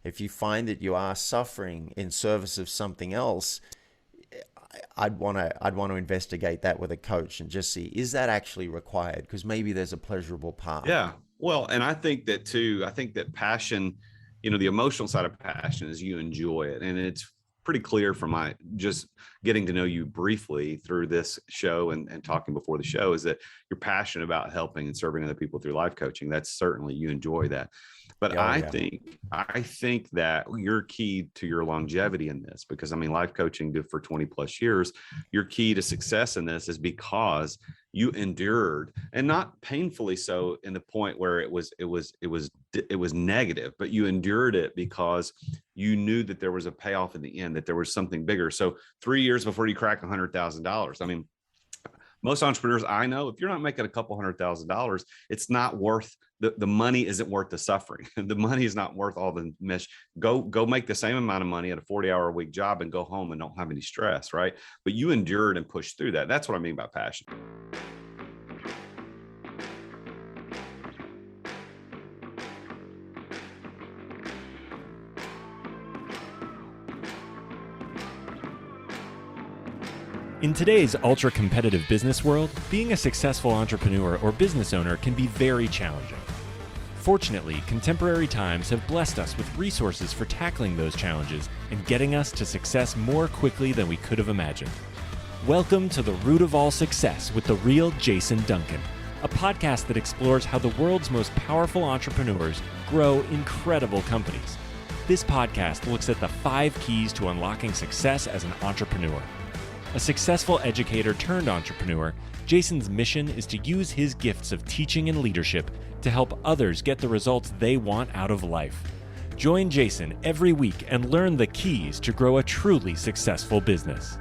If you find that you are suffering in service of something else, I'd want to investigate that with a coach and just see, is that actually required? Because maybe there's a pleasurable path. Yeah. Well, and I think that too, I think that passion, the emotional side of passion is you enjoy it. And it's pretty clear from my just getting to know you briefly through this show and talking before the show is that you're passionate about helping and serving other people through life coaching. That's certainly, you enjoy that. But Oh, I yeah. think that your key to your longevity in this, because I mean, life coaching for 20 plus years, your key to success in this is because you endured, and not painfully so in the point where it was negative, but you endured it because you knew that there was a payoff in the end, that there was something bigger. So 3 years before you crack $100,000, I mean, most entrepreneurs I know, if you're not making a couple $100,000, it's not worth the money isn't worth the suffering. The money is not worth all the mesh. Go make the same amount of money at a 40-hour-a-week job and go home and don't have any stress, right? But you endured and pushed through that. That's what I mean by passion. In today's ultra-competitive business world, being a successful entrepreneur or business owner can be very challenging. Fortunately, contemporary times have blessed us with resources for tackling those challenges and getting us to success more quickly than we could have imagined. Welcome to The Root of All Success with the real Jason Duncan, a podcast that explores how the world's most powerful entrepreneurs grow incredible companies. This podcast looks at the 5 keys to unlocking success as an entrepreneur. A successful educator turned entrepreneur, Jason's mission is to use his gifts of teaching and leadership to help others get the results they want out of life. Join Jason every week and learn the keys to grow a truly successful business.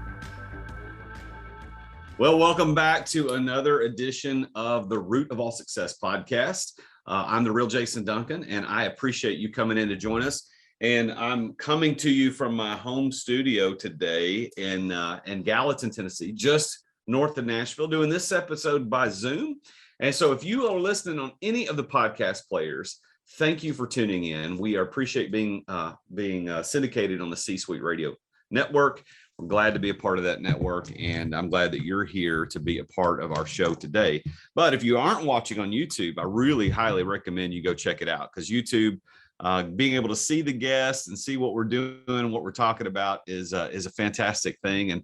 Well, welcome back to another edition of the Root of All Success podcast. I'm the real Jason Duncan, and I appreciate you coming in to join us. And I'm coming to you from my home studio today in Gallatin, Tennessee, just north of Nashville, doing this episode by Zoom. And so if you are listening on any of the podcast players, thank you for tuning in. We appreciate being syndicated on the C-Suite Radio Network. We're glad to be a part of that network, and I'm glad that you're here to be a part of our show today. But if you aren't watching on YouTube, I really highly recommend you go check it out, because YouTube, being able to see the guests and see what we're doing and what we're talking about is a fantastic thing. And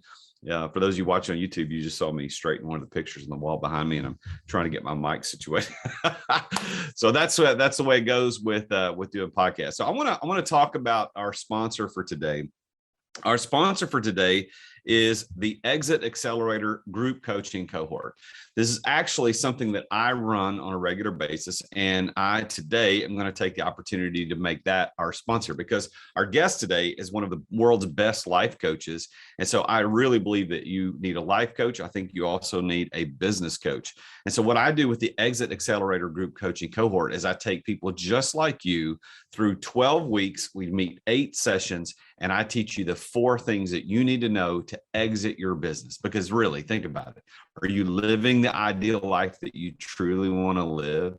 for those of you watching on YouTube, you just saw me straighten one of the pictures on the wall behind me, and I'm trying to get my mic situated. So that's the way it goes with doing podcasts. So I want to talk about our sponsor for today. Our sponsor for today is the Exit Accelerator Group Coaching Cohort. This is actually something that I run on a regular basis, and today I'm going to take the opportunity to make that our sponsor, because our guest today is one of the world's best life coaches. And so I really believe that you need a life coach. I think you also need a business coach. And so what I do with the Exit Accelerator Group Coaching Cohort is I take people just like you through 12 weeks. We meet 8 sessions, and I teach you the 4 things that you need to know to exit your business. Because really, think about it. Are you living the ideal life that you truly want to live?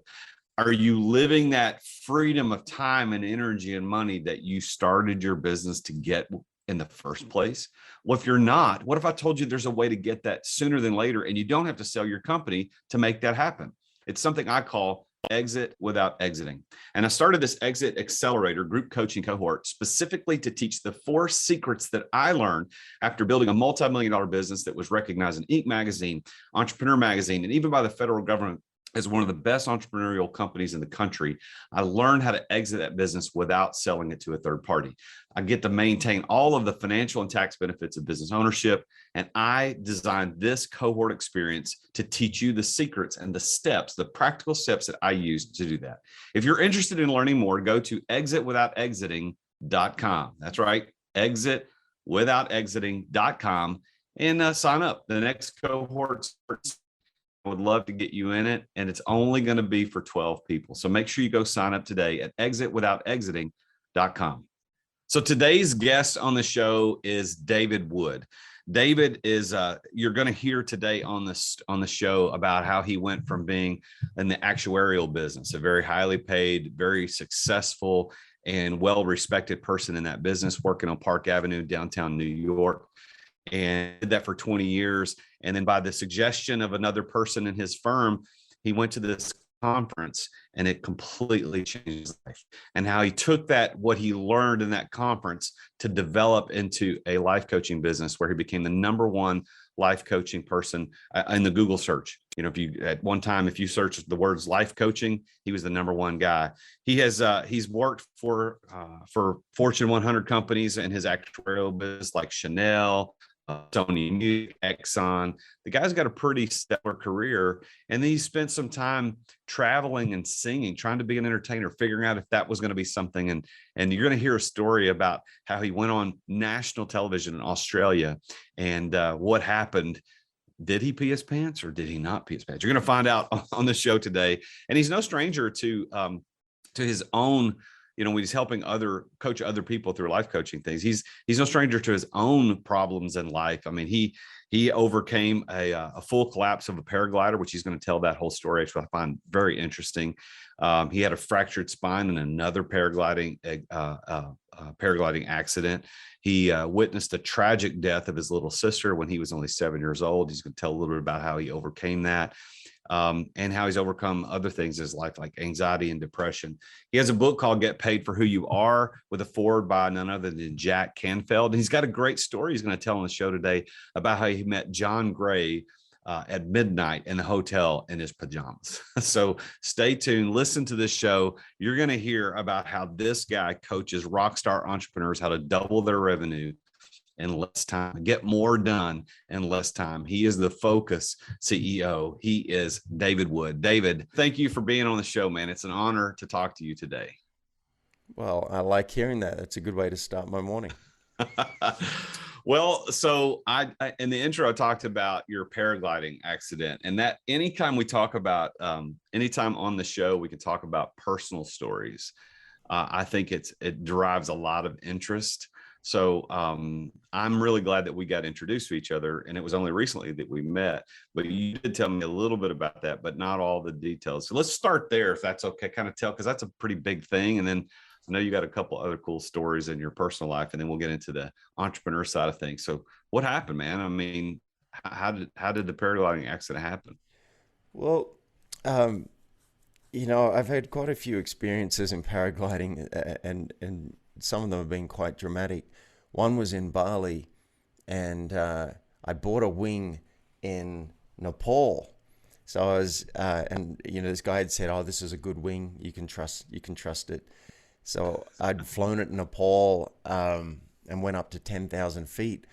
Are you living that freedom of time and energy and money that you started your business to get in the first place? Well, if you're not, what if I told you there's a way to get that sooner than later, and you don't have to sell your company to make that happen? It's something I call exit without exiting. And I started this Exit Accelerator Group Coaching Cohort specifically to teach the 4 secrets that I learned after building a multi-million-dollar business that was recognized in Inc. magazine, Entrepreneur magazine, and even by the federal government as one of the best entrepreneurial companies in the country. I learned how to exit that business without selling it to a third party. I get to maintain all of the financial and tax benefits of business ownership. And I designed this cohort experience to teach you the secrets and the steps, the practical steps that I use to do that. If you're interested in learning more, go to exitwithoutexiting.com. That's right, exitwithoutexiting.com, and sign up. The next cohort starts. I would love to get you in it, and it's only going to be for 12 people. So make sure you go sign up today at exitwithoutexiting.com. So today's guest on the show is David Wood. David is, you're going to hear today on the show about how he went from being in the actuarial business, a very highly paid, very successful, and well-respected person in that business, working on Park Avenue, downtown New York, and did that for 20 years. And then by the suggestion of another person in his firm, he went to this conference and it completely changed his life, and how he took that, what he learned in that conference, to develop into a life coaching business where he became the #1 life coaching person in the Google search. You know, if you at one time, if you search the words life coaching, he was the #1 guy. He has he's worked for Fortune 100 companies in his actuarial business, like Chanel, Sony, Exxon. The guy's got a pretty stellar career, and then he spent some time traveling and singing, trying to be an entertainer, figuring out if that was going to be something. And you're going to hear a story about how he went on national television in Australia, and what happened. Did he pee his pants or did he not pee his pants? You're going to find out on the show today. And he's no stranger to his own. You know, when he's helping coach other people through life coaching things, he's no stranger to his own problems in life. I mean, he overcame a full collapse of a paraglider, which he's going to tell that whole story, which I find very interesting. He had a fractured spine in another paragliding accident. He witnessed the tragic death of his little sister when he was only 7 years old. He's going to tell a little bit about how he overcame that. And how he's overcome other things in his life, like anxiety and depression. He has a book called Get Paid for Who You Are, with a foreword by none other than Jack Canfield. And he's got a great story he's going to tell on the show today about how he met John Gray at midnight in the hotel in his pajamas. So stay tuned, listen to this show. You're going to hear about how this guy coaches rock star entrepreneurs how to double their revenue in less time, get more done in less time. He is the Focus CEO. He is David Wood. David, thank you for being on the show, man. It's an honor to talk to you today. Well, I like hearing that. That's a good way to start my morning. Well, so I in the intro, I talked about your paragliding accident, and that anytime we talk about, anytime on the show, we can talk about personal stories. I think it derives a lot of interest. So I'm really glad that we got introduced to each other, and it was only recently that we met, but you did tell me a little bit about that, but not all the details. So let's start there, if that's okay, kind of tell, because that's a pretty big thing. And then I know you got a couple other cool stories in your personal life, and then we'll get into the entrepreneur side of things. So what happened, man? I mean, how did the paragliding accident happen? Well, you know, I've had quite a few experiences in paragliding, and some of them have been quite dramatic. One was in Bali, and I bought a wing in Nepal. So I was, and you know, this guy had said, "Oh, this is a good wing. You can trust it." So I'd flown it in Nepal and went up to 10,000 feet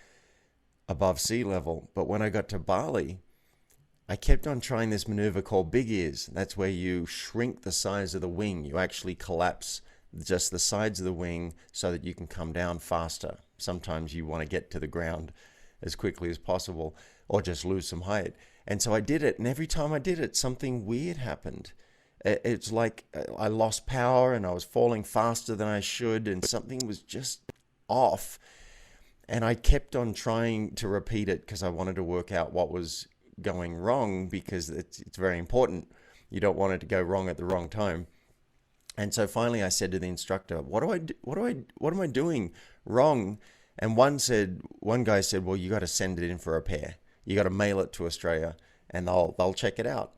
above sea level. But when I got to Bali, I kept on trying this maneuver called big ears. That's where you shrink the size of the wing. You actually collapse just the sides of the wing so that you can come down faster. Sometimes you want to get to the ground as quickly as possible, or just lose some height. And so I did it, and every time I did it, something weird happened. It's like I lost power, and I was falling faster than I should, and something was just off. And I kept on trying to repeat it because I wanted to work out what was going wrong, because it's very important. You don't want it to go wrong at the wrong time. And so finally I said to the instructor, what am I doing wrong? And one guy said, well, you got to send it in for repair. You got to mail it to Australia, and they'll check it out.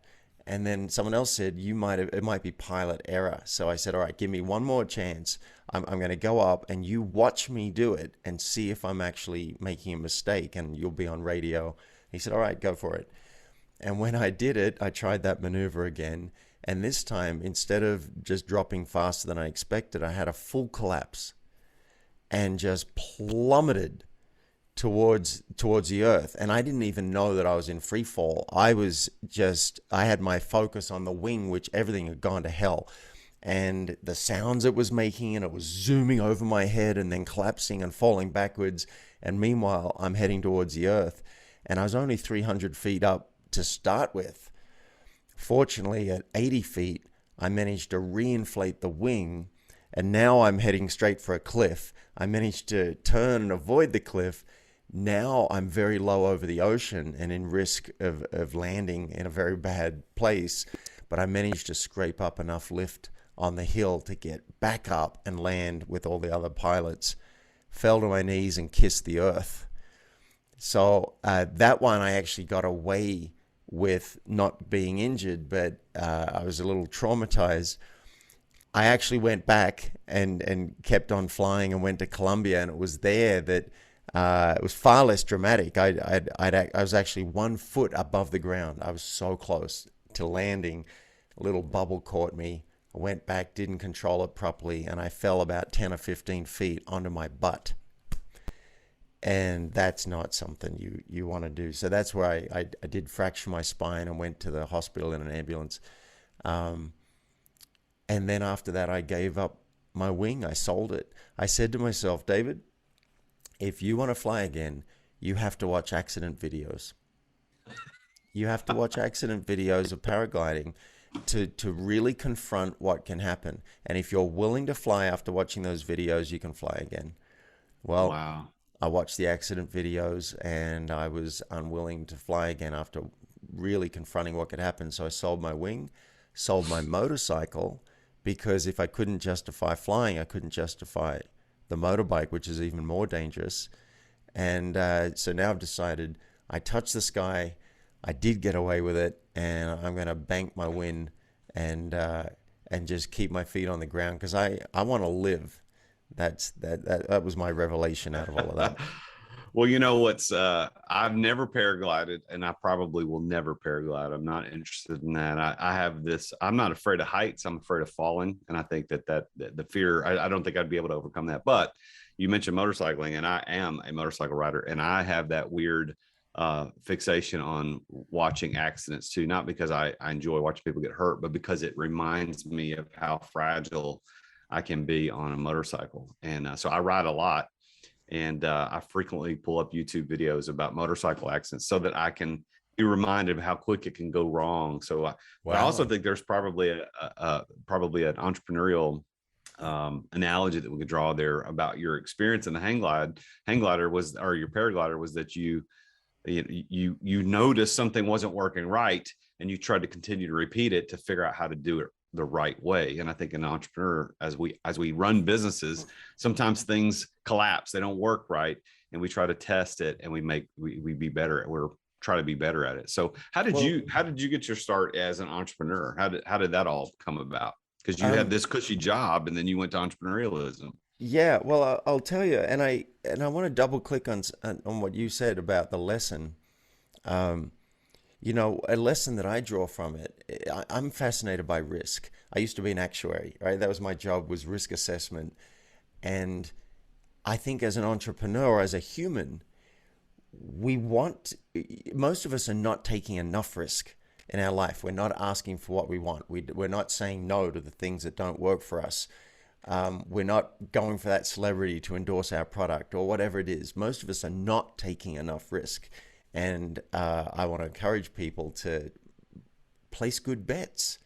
And then someone else said, it might be pilot error. So I said, all right, give me one more chance. I'm going to go up, and you watch me do it and see if I'm actually making a mistake, and you'll be on radio. He said, all right, go for it. And when I did it, I tried that maneuver again. And this time, instead of just dropping faster than I expected, I had a full collapse and just plummeted towards the earth. And I didn't even know that I was in free fall. I had my focus on the wing, which everything had gone to hell. And the sounds it was making, and it was zooming over my head and then collapsing and falling backwards. And meanwhile, I'm heading towards the earth. And I was only 300 feet up to start with. Fortunately, at 80 feet, I managed to reinflate the wing, and now I'm heading straight for a cliff. I managed to turn and avoid the cliff. Now I'm very low over the ocean and in risk of landing in a very bad place, but I managed to scrape up enough lift on the hill to get back up and land with all the other pilots. Fell to my knees and kissed the earth. So that one I actually got away with not being injured, but I was a little traumatized. I actually went back and kept on flying and went to Colombia, and it was there that it was far less dramatic. I was actually 1 foot above the ground. I was so close to landing. A little bubble caught me. I went back, didn't control it properly, and I fell about 10 or 15 feet onto my butt. And that's not something you want to do. So that's where I did fracture my spine and went to the hospital in an ambulance. And then after that, I gave up my wing. I sold it. I said to myself, David, if you want to fly again, you have to watch accident videos. You have to watch accident videos of paragliding to really confront what can happen. And if you're willing to fly after watching those videos, you can fly again. Well, wow. I watched the accident videos and I was unwilling to fly again after really confronting what could happen. So I sold my wing, sold my motorcycle, because if I couldn't justify flying, I couldn't justify the motorbike, which is even more dangerous. And so now I've decided I touched the sky. I did get away with it, and I'm going to bank my win and just keep my feet on the ground because I want to live. That was my revelation out of all of that. Well, you know what's I've never paraglided, and I probably will never paraglide. I'm not interested in that. I have this. I'm not afraid of heights. I'm afraid of falling, and I think that the fear. I don't think I'd be able to overcome that. But you mentioned motorcycling, and I am a motorcycle rider, and I have that weird fixation on watching accidents too. Not because I enjoy watching people get hurt, but because it reminds me of how fragile I can be on a motorcycle. And so I ride a lot. And I frequently pull up YouTube videos about motorcycle accidents so that I can be reminded of how quick it can go wrong. So Wow. I also think there's probably an entrepreneurial analogy that we could draw there about your experience in the hang glider was, or your paraglider was that you noticed something wasn't working right, and you tried to continue to repeat it to figure out how to do it the right way. And I think an entrepreneur, as we run businesses, sometimes things collapse, they don't work right, and we try to test it, and we be better at we're try to be better at it. So how did you get your start as an entrepreneur? How did that all come about? Because you had this cushy job and then you went to entrepreneurialism. Yeah, well, I'll tell you, and I want to double click on what you said about the lesson. A lesson that I draw from it, I'm fascinated by risk. I used to be an actuary, right? That was my job, was risk assessment. And I think as an entrepreneur, as a human, most of us are not taking enough risk in our life. We're not asking for what we want. We're not saying no to the things that don't work for us. We're not going for that celebrity to endorse our product or whatever it is. Most of us are not taking enough risk. And I want to encourage people to place good bets.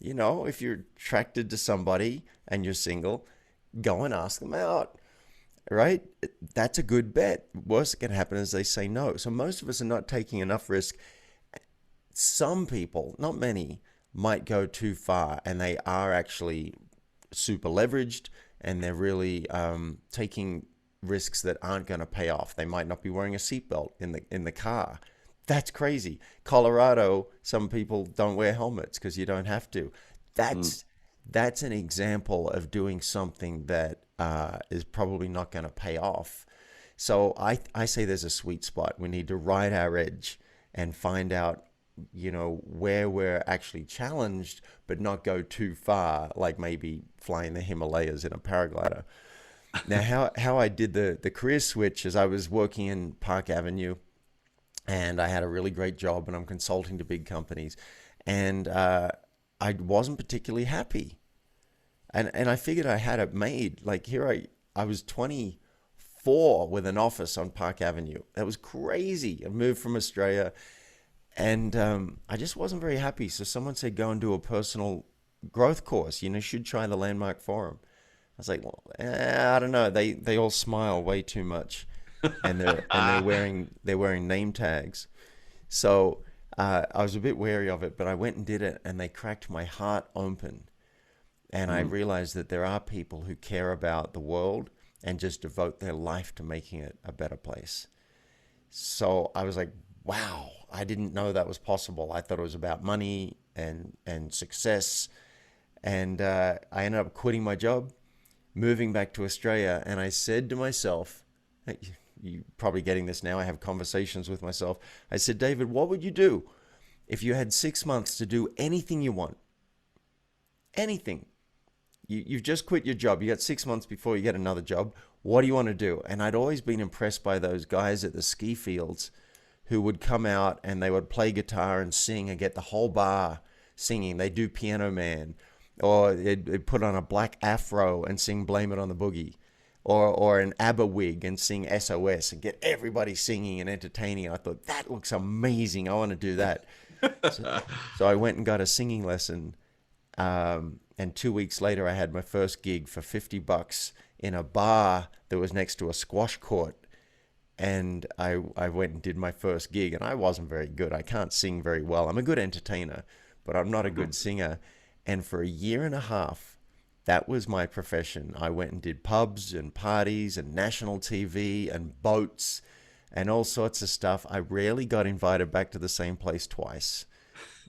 If you're attracted to somebody and you're single, go and ask them out, right? That's a good bet. Worst that can happen is they say no. So most of us are not taking enough risk. Some people, not many, might go too far, and they are actually super leveraged, and they're really taking risks that aren't going to pay off. They might not be wearing a seatbelt in the car. That's crazy. Colorado, some people don't wear helmets because you don't have to. That's an example of doing something that is probably not going to pay off. So I say there's a sweet spot. We need to ride our edge and find out, where we're actually challenged, but not go too far, like maybe flying the Himalayas in a paraglider. Now, how I did the career switch is I was working in Park Avenue, and I had a really great job, and I'm consulting to big companies, and I wasn't particularly happy, and I figured I had it made. Like here, I was 24 with an office on Park Avenue. That was crazy. I moved from Australia, and I just wasn't very happy. So someone said, go and do a personal growth course. You should try the Landmark Forum. I was like, well, I don't know. They all smile way too much, and they're wearing name tags. So I was a bit wary of it, but I went and did it, and they cracked my heart open. And I realized that there are people who care about the world and just devote their life to making it a better place. So I was like, wow, I didn't know that was possible. I thought it was about money and success. And I ended up quitting my job, moving back to Australia. And I said to myself, you're probably getting this now, I have conversations with myself. I said, David, what would you do if you had 6 months to do anything you want? Anything. You've just quit your job. You got 6 months before you get another job. What do you want to do? And I'd always been impressed by those guys at the ski fields who would come out and they would play guitar and sing and get the whole bar singing. They do Piano Man, or they'd put on a black afro and sing Blame It on the Boogie, or an ABBA wig and sing SOS and get everybody singing and entertaining. I thought, that looks amazing. I want to do that. So I went and got a singing lesson. And 2 weeks later, I had my first gig for $50 in a bar that was next to a squash court. And I went and did my first gig, and I wasn't very good. I can't sing very well. I'm a good entertainer, but I'm not a good singer. And for a year and a half, that was my profession. I went and did pubs and parties and national TV and boats and all sorts of stuff. I rarely got invited back to the same place twice,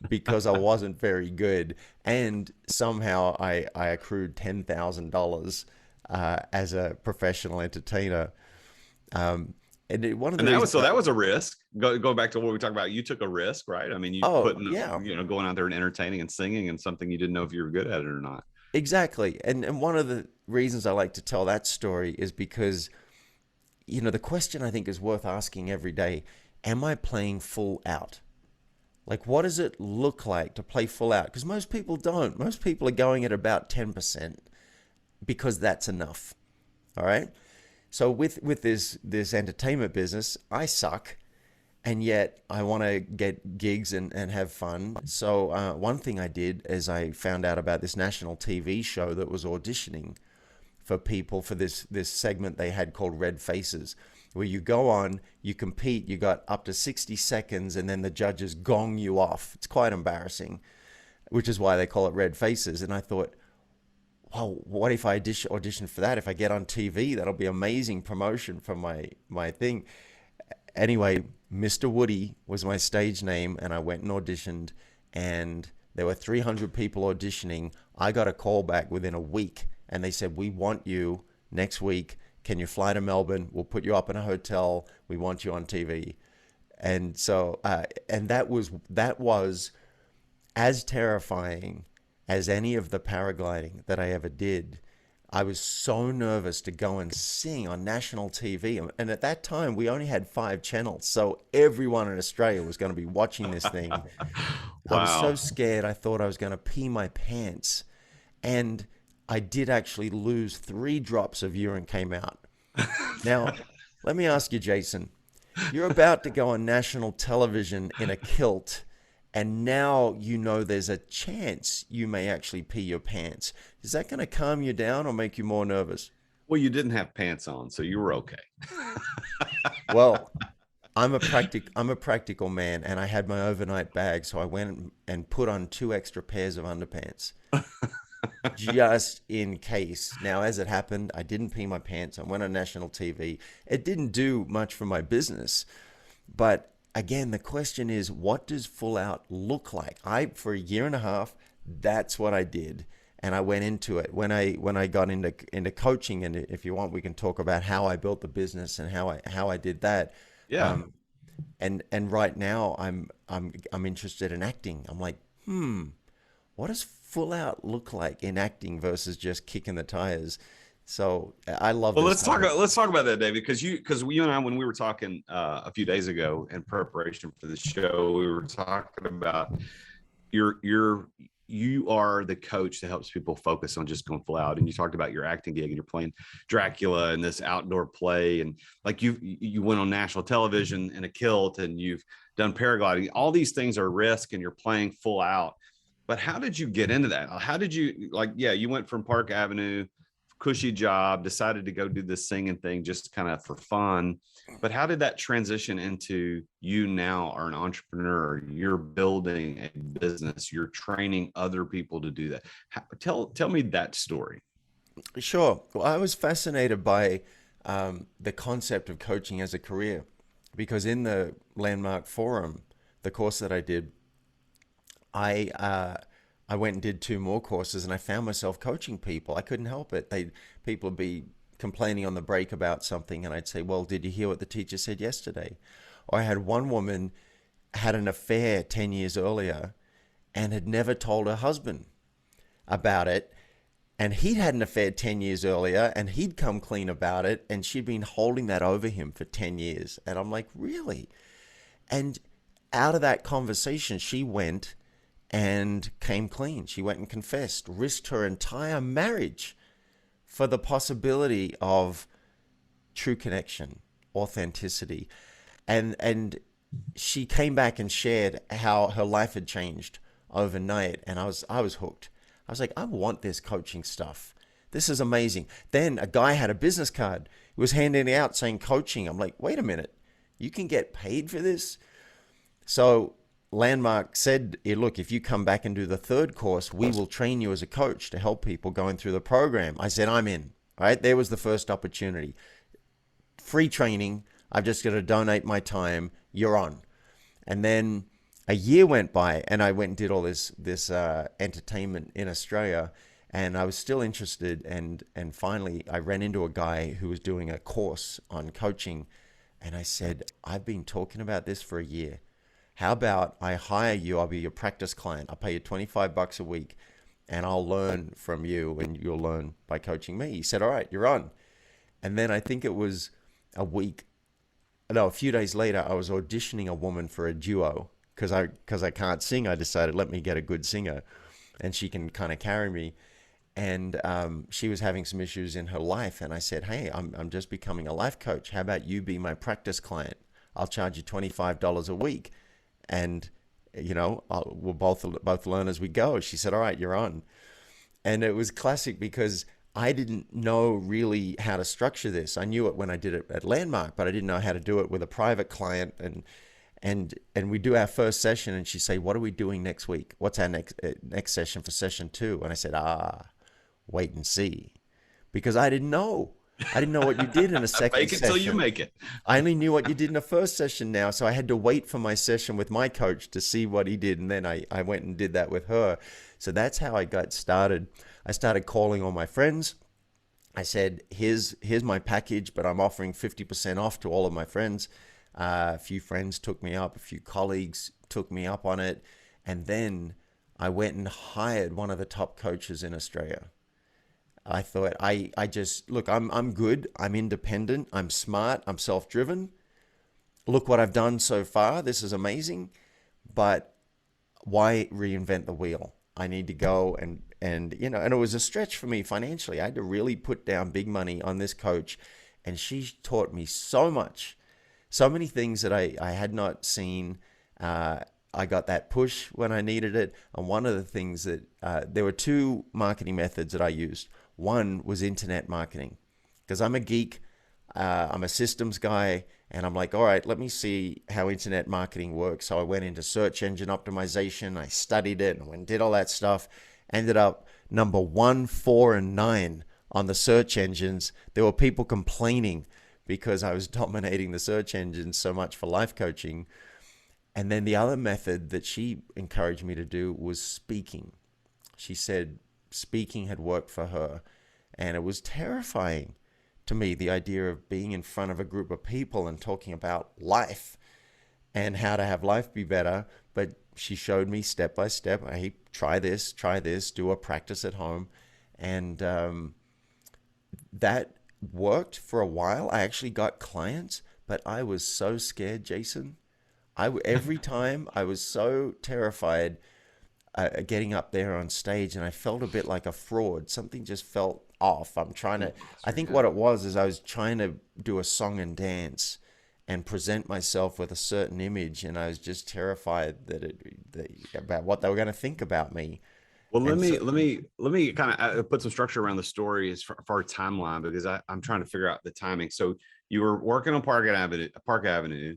because I wasn't very good. And somehow I accrued $10,000 as a professional entertainer. And that was a risk. Go back to what we talked about. You took a risk, right? I mean, going out there and entertaining and singing and something you didn't know if you were good at it or not. Exactly. And one of the reasons I like to tell that story is because, the question I think is worth asking every day, am I playing full out? Like, what does it look like to play full out? Because most people don't. Most people are going at about 10% because that's enough. All right. So with this entertainment business, I suck, and yet I want to get gigs and have fun. So one thing I did is I found out about this national TV show that was auditioning for people for this segment they had called Red Faces, where you go on, you compete, you got up to 60 seconds, and then the judges gong you off. It's quite embarrassing, which is why they call it Red Faces. And I thought, well, what if I audition for that? If I get on TV, that'll be amazing promotion for my thing. Anyway, Mr. Woody was my stage name, and I went and auditioned, and there were 300 people auditioning. I got a call back within a week, and they said, we want you next week. Can you fly to Melbourne? We'll put you up in a hotel. We want you on TV. And so, and that was as terrifying as any of the paragliding that I ever did. I was so nervous to go and sing on national TV. And at that time, we only had 5 channels. So everyone in Australia was going to be watching this thing. Wow. I was so scared. I thought I was going to pee my pants. And I did actually lose 3 drops of urine came out. Now, let me ask you, Jason, you're about to go on national television in a kilt, and now there's a chance you may actually pee your pants. Is that going to calm you down or make you more nervous? Well, you didn't have pants on, so you were okay. Well, I'm a practical man, and I had my overnight bag, so I went and put on 2 extra pairs of underpants. Just in case. Now, as it happened, I didn't pee my pants. I went on national TV. It didn't do much for my business. But again, the question is, what does full out look like? For a year and a half, that's what I did. And I went into it. When I got into coaching, and if you want, we can talk about how I built the business and how I did that. Yeah. And right now I'm interested in acting. I'm like, what does full out look like in acting versus just kicking the tires? So I love. Well, let's talk about that, David, because you and I, when we were talking a few days ago in preparation for the show, we were talking about you are the coach that helps people focus on just going full out. And you talked about your acting gig, and you're playing Dracula in this outdoor play, and like you went on national television in a kilt, and you've done paragliding. All these things are risk, and you're playing full out. But how did you get into that? How did you you went from Park Avenue cushy job, decided to go do this singing thing just kind of for fun. But how did that transition into you now are an entrepreneur, you're building a business, you're training other people to do that? Tell me that story. Sure. Well, I was fascinated by the concept of coaching as a career, because in the Landmark Forum, the course that I did, I went and did 2 more courses, and I found myself coaching people. I couldn't help it. People would be complaining on the break about something, and I'd say, well, did you hear what the teacher said yesterday? Or I had one woman had an affair 10 years earlier and had never told her husband about it. And he'd had an affair 10 years earlier and he'd come clean about it, and she'd been holding that over him for 10 years. And I'm like, really? And out of that conversation, she went and came clean. She went and confessed, risked her entire marriage for the possibility of true connection, authenticity. And she came back and shared how her life had changed overnight. And I was hooked. I was like, I want this coaching stuff. This is amazing. Then a guy had a business card. He was handing it out saying coaching. I'm like, wait a minute, you can get paid for this? So Landmark said, look, if you come back and do the 3rd course, we will train you as a coach to help people going through the program. I said, I'm in. Right? There was the first opportunity. Free training. I've just got to donate my time. You're on. And then a year went by, and I went and did all this entertainment in Australia, and I was still interested. And finally, I ran into a guy who was doing a course on coaching, and I said, I've been talking about this for a year. How about I hire you? I'll be your practice client. I'll pay you $25 a week, and I'll learn from you, and you'll learn by coaching me. He said, all right, you're on. And then I think it was a few days later, I was auditioning a woman for a duo. Because I can't sing, I decided, let me get a good singer and she can kind of carry me. And she was having some issues in her life. And I said, hey, I'm just becoming a life coach. How about you be my practice client? I'll charge you $25 a week. And, we'll both learn as we go. She said, all right, you're on. And it was classic because I didn't know really how to structure this. I knew it when I did it at Landmark, but I didn't know how to do it with a private client. And we do our first session, and she'd say, what are we doing next week? What's our next session for session 2? And I said, wait and see. Because I didn't know. I didn't know what you did in a second Fake it session. till you make it. I only knew what you did in the first session now. So I had to wait for my session with my coach to see what he did. And then I went and did that with her. So that's how I got started. I started calling all my friends. I said, here's my package, but I'm offering 50% off to all of my friends. A few friends took me up, a few colleagues took me up on it. And then I went and hired one of the top coaches in Australia. I thought, look, I'm good. I'm independent. I'm smart. I'm self-driven. Look what I've done so far. This is amazing. But why reinvent the wheel? I need to go and it was a stretch for me financially. I had to really put down big money on this coach. And she taught me so much. So many things that I had not seen. I got that push when I needed it. And one of the things that there were 2 marketing methods that I used. One was internet marketing, because I'm a geek. I'm a systems guy, and I'm like, all right, let me see how internet marketing works. So I went into search engine optimization. I studied it and did all that stuff. Ended up number 1, 4, and 9 on the search engines. There were people complaining because I was dominating the search engines so much for life coaching. And then the other method that she encouraged me to do was speaking. She said speaking had worked for her, and it was terrifying to me, the idea of being in front of a group of people and talking about life and how to have life be better. But she showed me step by step, hey, try this, do a practice at home. And that worked for a while. I actually got clients, but I was so scared, Jason. Every time I was so terrified getting up there on stage, and I felt a bit like a fraud. Something just felt off. I think what it was is I was trying to do a song and dance and present myself with a certain image, and I was just terrified about what they were going to think about me. Well, let And so, me kind of put some structure around the story as far as timeline, because I'm trying to figure out the timing. So you were working on Park Avenue.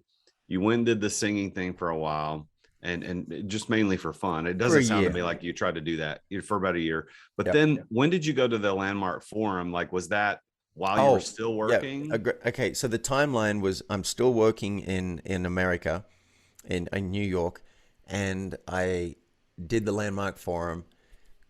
You went and did the singing thing for a while, and just mainly for fun. It for a doesn't sound to year. me like you tried to do that for about a year. But Yep. then when did you go to the Landmark Forum? Like, was that while you were Oh, still yeah. working? Okay. So the timeline was I'm still working in America, in New York, and I did the Landmark Forum,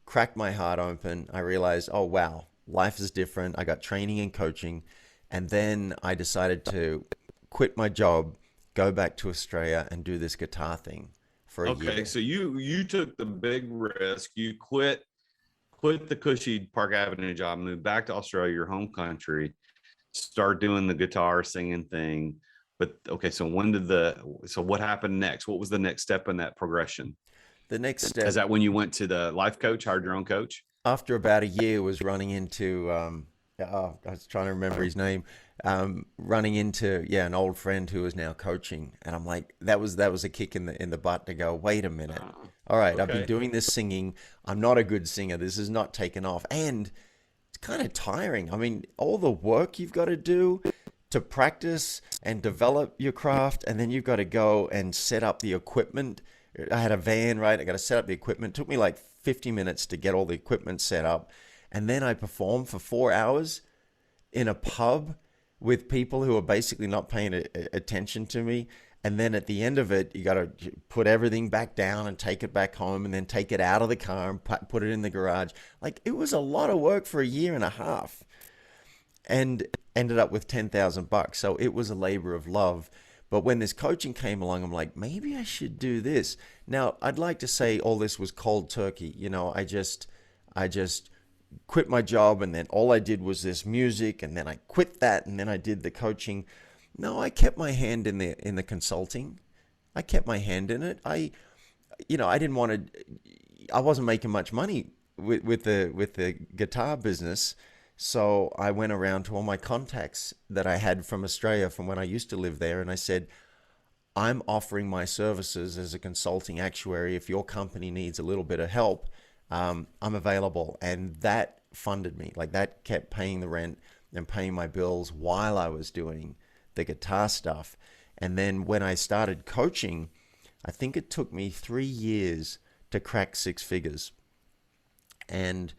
cracked my heart open. I realized, oh, wow, life is different. I got training and coaching. And then I decided to quit my job, go back to Australia and do this guitar thing for a Okay, year. so you took the big risk. You quit the cushy Park Avenue job, moved back to Australia, your home country, start doing the guitar singing thing. But okay, so what happened next? What was the next step in that progression? The next Is step that when you went to the life coach, hired your own coach? after about a year was running into, I was trying to remember his name, running into, yeah, an old friend who is now coaching. And I'm like, that was a kick in the butt to go, wait a minute. All right, I've been Okay. doing this singing. I'm not a good singer. This is not taken off. And it's kind of tiring. I mean, all the work you've got to do to practice and develop your craft, and then you've got to go and set up the equipment. I had a van, right? I got to set up the equipment. It took me like 50 minutes to get all the equipment set up. And then I performed for 4 hours in a pub with people who are basically not paying attention to me. And then at the end of it, you got to put everything back down and take it back home, and then take it out of the car and put it in the garage. Like, it was a lot of work for a year and a half, and ended up with $10,000. So it was a labor of love. But when this coaching came along, I'm like, maybe I should do this. Now, I'd like to say all this was cold turkey. You know, I just quit my job, and then all I did was this music, and then I quit that, and then I did the coaching. No, I kept my hand in the consulting. I kept my hand in it. I didn't want to. I wasn't making much money with the guitar business, so I went around to all my contacts that I had from Australia, from when I used to live there, and I said, I'm offering my services as a consulting actuary. If your company needs a little bit of help, I'm available. And that funded me. Like, that kept paying the rent and paying my bills while I was doing the guitar stuff. And then when I started coaching, I think it took me 3 years to crack six figures. And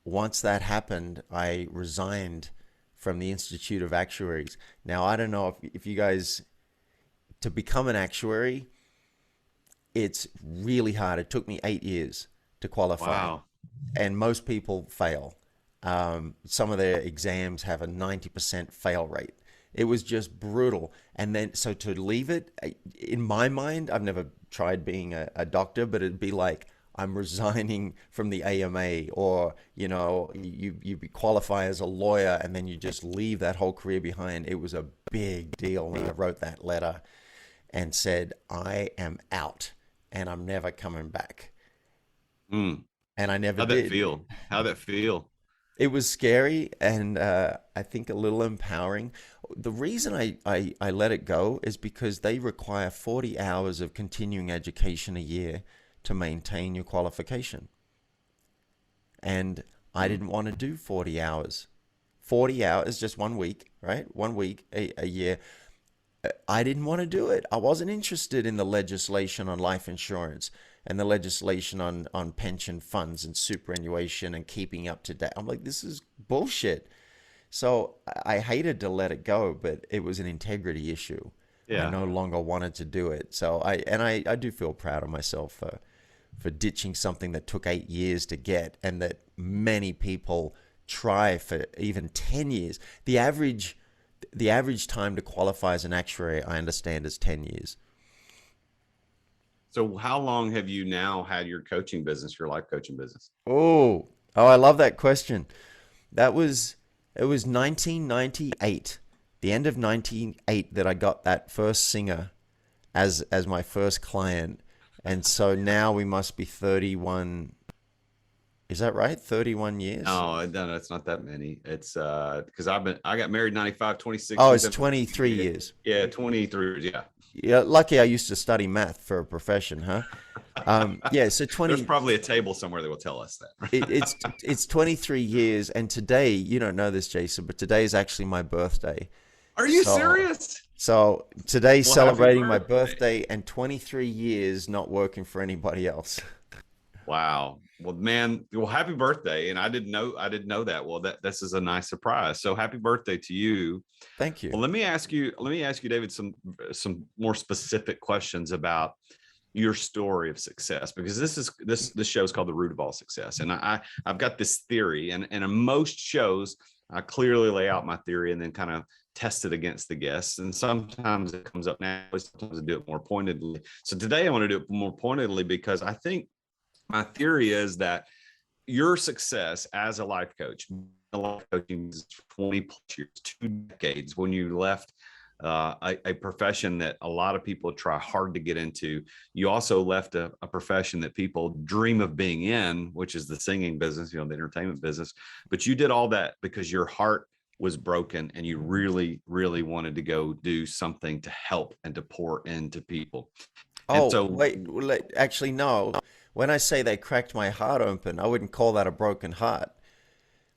once that happened, I resigned from the Institute of Actuaries. Now, I don't know if you guys, to become an actuary, it's really hard. It took me 8 years to qualify. Wow. And most people fail. Some of their exams have a 90% fail rate. It was just brutal. And then, so to leave it, in my mind, I've never tried being a doctor, but it'd be like, I'm resigning from the AMA, or, you qualify as a lawyer and then you just leave that whole career behind. It was a big deal when I wrote that letter and said, I am out and I'm never coming back. Mm. And I never How'd did. that feel? How'd that feel? It was scary, and I think a little empowering. The reason I let it go is because they require 40 hours of continuing education a year to maintain your qualification. And I didn't want to do 40 hours. 40 hours, just 1 week, right? 1 week a year. I didn't want to do it. I wasn't interested in the legislation on life insurance and the legislation on pension funds and superannuation and keeping up to date. I'm like, this is bullshit. So I hated to let it go, but it was an integrity issue. Yeah. I no longer wanted to do it. So I do feel proud of myself for ditching something that took 8 years to get, and that many people try for even 10 years. The average time to qualify as an actuary, I understand, is 10 years. So how long have you now had your coaching business, your life coaching business? Oh, I love that question. It was 1998, the end of 1998, that I got that first singer as my first client. And so now we must be 31. Is that right? 31 years? No, it's not that many. It's because I got married in 95, 26. Oh, it's 23 years. Yeah, 23. Yeah. Yeah, lucky I used to study math for a profession, huh? Yeah, so There's probably a table somewhere that will tell us that. it's 23 years, and today, you don't know this, Jason, but today is actually my birthday. Are you So, serious? so today Well, celebrating happy my birthday. birthday and 23 years not working for anybody else. Wow. Well, man, well, happy birthday. And I didn't know that. Well, this is a nice surprise. So happy birthday to you. Thank you. Well, let me ask you, David, some more specific questions about your story of success, because this show is called The Root of All Success. And I've got this theory, and in most shows, I clearly lay out my theory and then kind of test it against the guests. And sometimes it comes up now, sometimes I do it more pointedly. So today I want to do it more pointedly because I think my theory is that your success as a life coach, coaching 20 plus years, 2 decades, when you left a profession that a lot of people try hard to get into. You also left a profession that people dream of being in, which is the singing business, the entertainment business. But you did all that because your heart was broken and you really, really wanted to go do something to help and to pour into people. And Oh, so, wait, actually, no. When I say they cracked my heart open, I wouldn't call that a broken heart,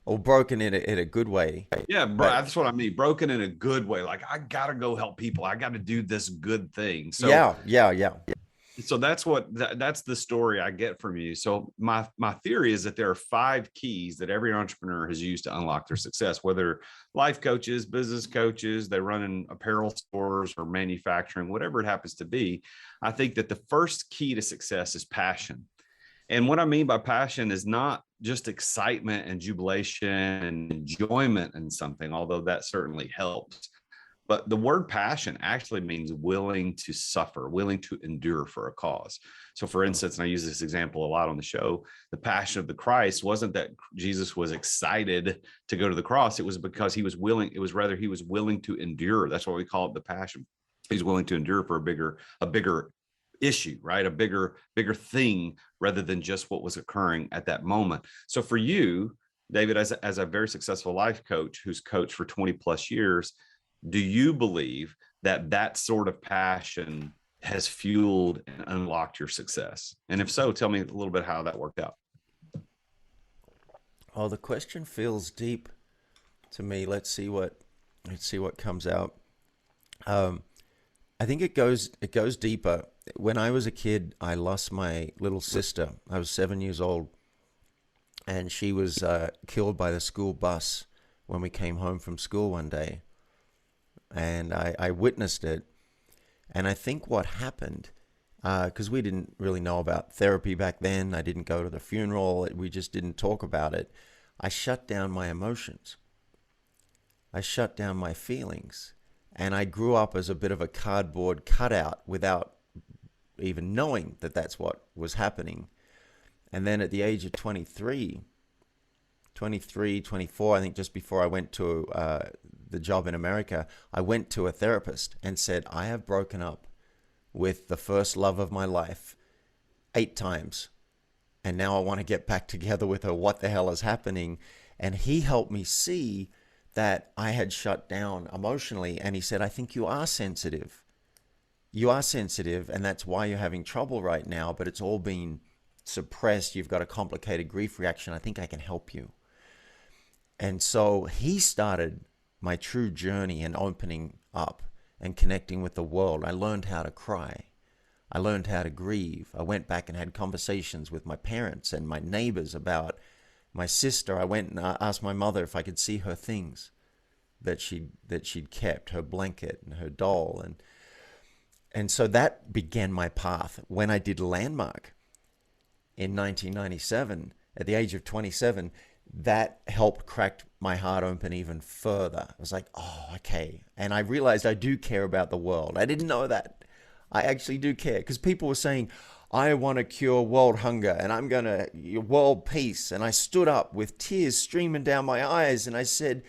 or broken in a good way. yeah, bro, But that's what I mean. Broken in a good way. Like, I got to go help people. I got to do this good thing. So yeah. So that's the story I get from you. So my theory is that there are 5 keys that every entrepreneur has used to unlock their success, whether life coaches, business coaches, they run in apparel stores or manufacturing, whatever it happens to be. I think that the first key to success is passion. And what I mean by passion is not just excitement and jubilation and enjoyment in something, although that certainly helps. But the word passion actually means willing to suffer, willing to endure for a cause. So for instance, and I use this example a lot on the show, the passion of the Christ wasn't that Jesus was excited to go to the cross. It was because he was willing. It was rather he was willing to endure. That's why we call it the passion. He's willing to endure for a bigger issue, right? A bigger thing rather than just what was occurring at that moment. So for you, David, as a very successful life coach who's coached for 20 plus years, do you believe that sort of passion has fueled and unlocked your success? And if so, tell me a little bit how that worked out. Oh, the question feels deep to me. Let's see what comes out. I think it goes deeper. When I was a kid, I lost my little sister. I was 7 years old, and she was killed by the school bus when we came home from school one day. And I witnessed it. And I think what happened, because we didn't really know about therapy back then, I didn't go to the funeral, we just didn't talk about it. I shut down my emotions. I shut down my feelings. And I grew up as a bit of a cardboard cutout without even knowing that that's what was happening. And then at the age of 23, 24, I think just before I went to the job in America, I went to a therapist and said, I have broken up with the first love of my life 8 times. And now I want to get back together with her. What the hell is happening? And he helped me see that I had shut down emotionally. And he said, I think you are sensitive. You are sensitive, and that's why you're having trouble right now, but it's all been suppressed. You've got a complicated grief reaction. I think I can help you. And so he started my true journey in opening up and connecting with the world. I learned how to cry. I learned how to grieve. I went back and had conversations with my parents and my neighbors about my sister. I went and asked my mother if I could see her things that she'd kept, her blanket and her doll. And so that began my path. When I did Landmark in 1997, at the age of 27, that helped crack my heart open even further. I was like, oh, okay. And I realized I do care about the world. I didn't know that. I actually do care, because people were saying, I want to cure world hunger and I'm going to world peace. And I stood up with tears streaming down my eyes and I said,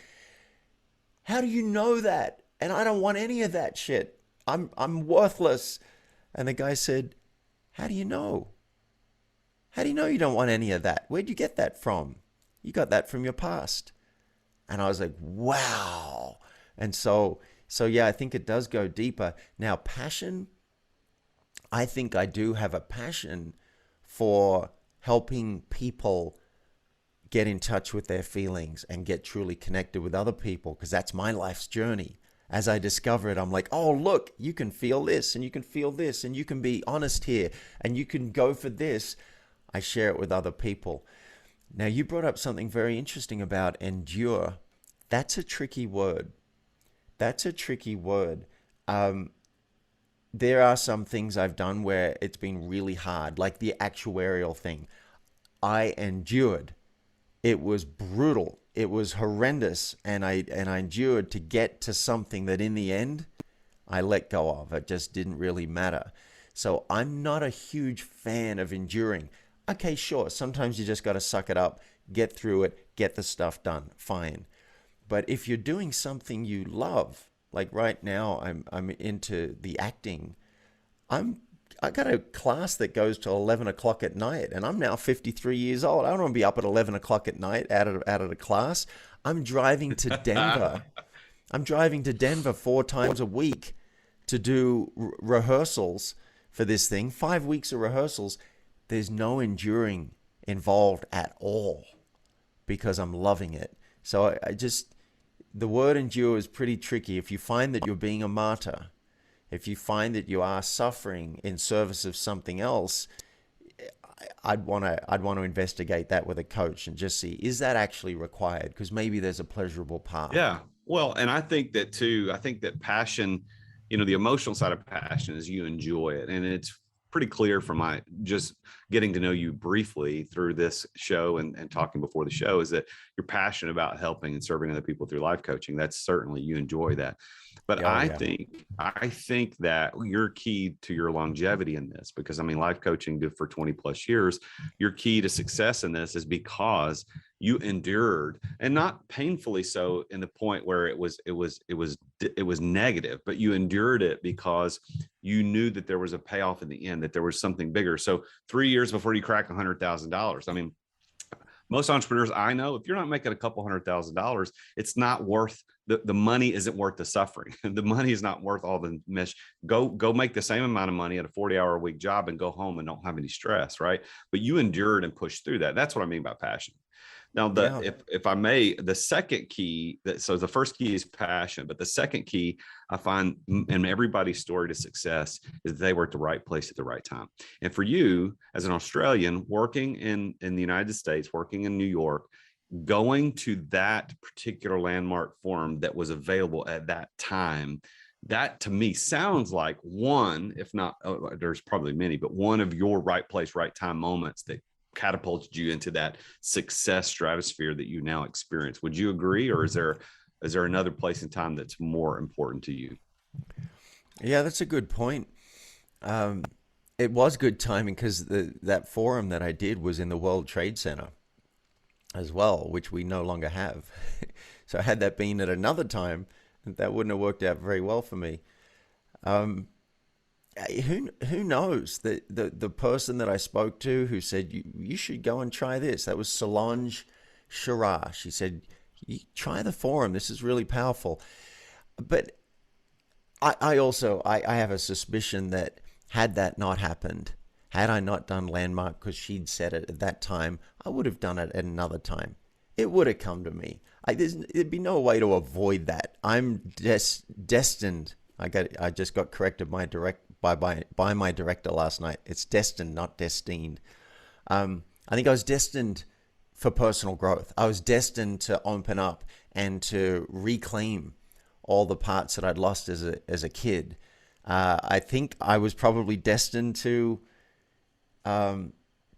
how do you know that? And I don't want any of that shit. I'm worthless. And the guy said, how do you know? How do you know you don't want any of that? Where'd you get that from? You got that from your past. And I was like, wow. And so yeah, I think it does go deeper. Now, passion, I think I do have a passion for helping people get in touch with their feelings and get truly connected with other people, because that's my life's journey. As I discover it, I'm like, oh, look, you can feel this and you can feel this and you can be honest here and you can go for this. I share it with other people. Now, you brought up something very interesting about endure. That's a tricky word. That's a tricky word. There are some things I've done where it's been really hard, like the actuarial thing. I endured. It was brutal. It was horrendous. And I endured to get to something that in the end, I let go of. It just didn't really matter. So I'm not a huge fan of enduring. Okay, sure. Sometimes you just got to suck it up, get through it, get the stuff done. Fine. But if you're doing something you love, like right now, I'm into the acting. I got a class that goes till 11 o'clock at night, and I'm now 53 years old. I don't want to be up at 11 o'clock at night out of the class. I'm driving to Denver. I'm driving to Denver 4 times a week to do rehearsals for this thing. 5 weeks of rehearsals. There's no enduring involved at all because I'm loving it. So the word endure is pretty tricky. If you find that you're being a martyr, if you find that you are suffering in service of something else, I'd want to investigate that with a coach and just see, is that actually required? Because maybe there's a pleasurable path. Yeah. Well, and I think that too, I think that passion, the emotional side of passion is you enjoy it. And it's pretty clear from my just getting to know you briefly through this show and talking before the show is that you're passionate about helping and serving other people through life coaching. That's certainly, you enjoy that. But I think that your key to your longevity in this, because life coaching for 20 plus years, your key to success in this is because you endured, and not painfully so in the point where it was negative, but you endured it because you knew that there was a payoff in the end, that there was something bigger. So 3 years before you crack $100,000, most entrepreneurs I know, if you're not making a couple $100,000, it's not worth the money isn't worth the suffering. The money is not worth all the mess. Go make the same amount of money at a 40-hour a week job and go home and don't have any stress, right? But you endured and pushed through that. That's what I mean by passion. Now, if I may, the second key, so the first key is passion, but the second key I find in everybody's story to success is they were at the right place at the right time. And for you, as an Australian working in the United States, working in New York, going to that particular landmark forum that was available at that time, that to me sounds like one, if not, there's probably many, but one of your right place, right time moments that catapulted you into that success stratosphere that you now experience. Would you agree, or is there another place in time that's more important to you? Yeah, that's a good point. It was good timing because that forum that I did was in the World Trade Center as well, which we no longer have. So had that been at another time, that wouldn't have worked out very well for me. Who knows? The person that I spoke to who said, you should go and try this, that was Solange Shara. She said, try the forum. This is really powerful. But I also have a suspicion that had that not happened, had I not done Landmark because she'd said it at that time, I would have done it at another time. It would have come to me. There'd be no way to avoid that. I'm destined. I just got corrected by my director last night. It's destined, not destined. I think I was destined for personal growth. I was destined to open up and to reclaim all the parts that I'd lost as a kid. I think I was probably destined to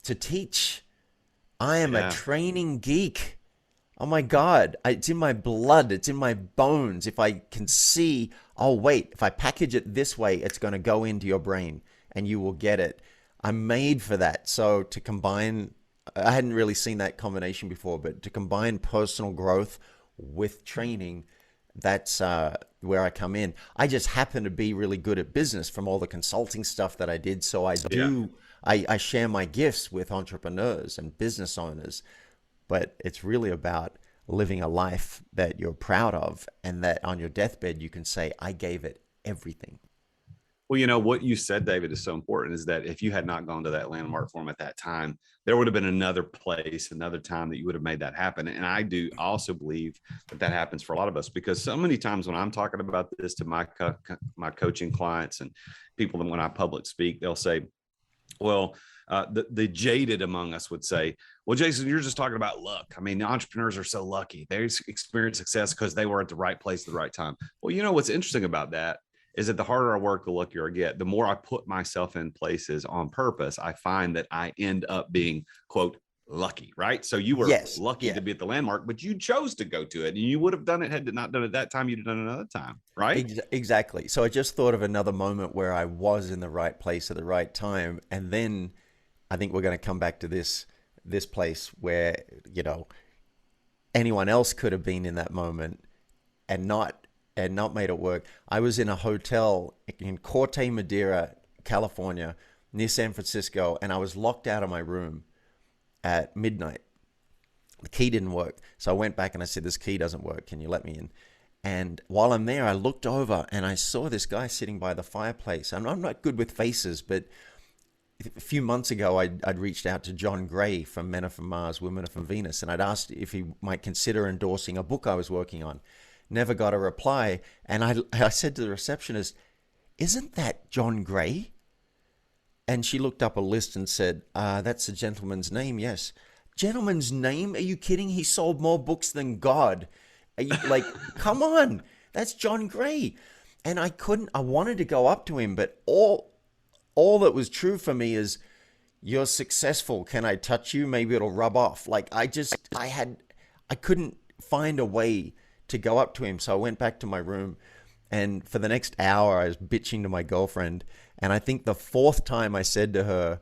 teach. I am a training geek. Oh my God, it's in my blood. It's in my bones. If I can see, oh wait, if I package it this way, it's going to go into your brain and you will get it. I'm made for that. So to combine, I hadn't really seen that combination before, but to combine personal growth with training, that's where I come in. I just happen to be really good at business from all the consulting stuff that I did. So I share my gifts with entrepreneurs and business owners. But it's really about living a life that you're proud of and that on your deathbed you can say, I gave it everything. Well, you know, what you said, David, is so important, is that if you had not gone to that landmark forum at that time, there would have been another place, another time that you would have made that happen. And I do also believe that that happens for a lot of us, because so many times when I'm talking about this to my coaching clients and people, that when I public speak, they'll say, well, the jaded among us would say, well, Jason, you're just talking about luck. I mean, the entrepreneurs are so lucky. They experience success because they were at the right place at the right time. Well, you know, what's interesting about that is that the harder I work, the luckier I get. The more I put myself in places on purpose, I find that I end up being, quote, lucky, right? So you were lucky to be at the landmark, but you chose to go to it, and you would have done it had it not done it that time. You'd have done it another time, right? Exactly. So I just thought of another moment where I was in the right place at the right time. And then I think we're going to come back to this place where, you know, anyone else could have been in that moment and not made it work. I was in a hotel in Corte Madera, California, near San Francisco, and I was locked out of my room at midnight. The key didn't work. So I went back and I said, this key doesn't work. Can you let me in? And while I'm there, I looked over and I saw this guy sitting by the fireplace. And I'm not good with faces, but a few months ago, I'd reached out to John Gray from Men Are From Mars, Women Are From Venus, and I'd asked if he might consider endorsing a book I was working on. Never got a reply. And I said to the receptionist, isn't that John Gray? And she looked up a list and said, that's the gentleman's name, yes. Gentleman's name? Are you kidding? He sold more books than God. Are you like, come on, that's John Gray. And I wanted to go up to him, but all that was true for me is, you're successful. Can I touch you? Maybe it'll rub off. Like I couldn't find a way to go up to him. So I went back to my room, and for the next hour I was bitching to my girlfriend. And I think the fourth time I said to her,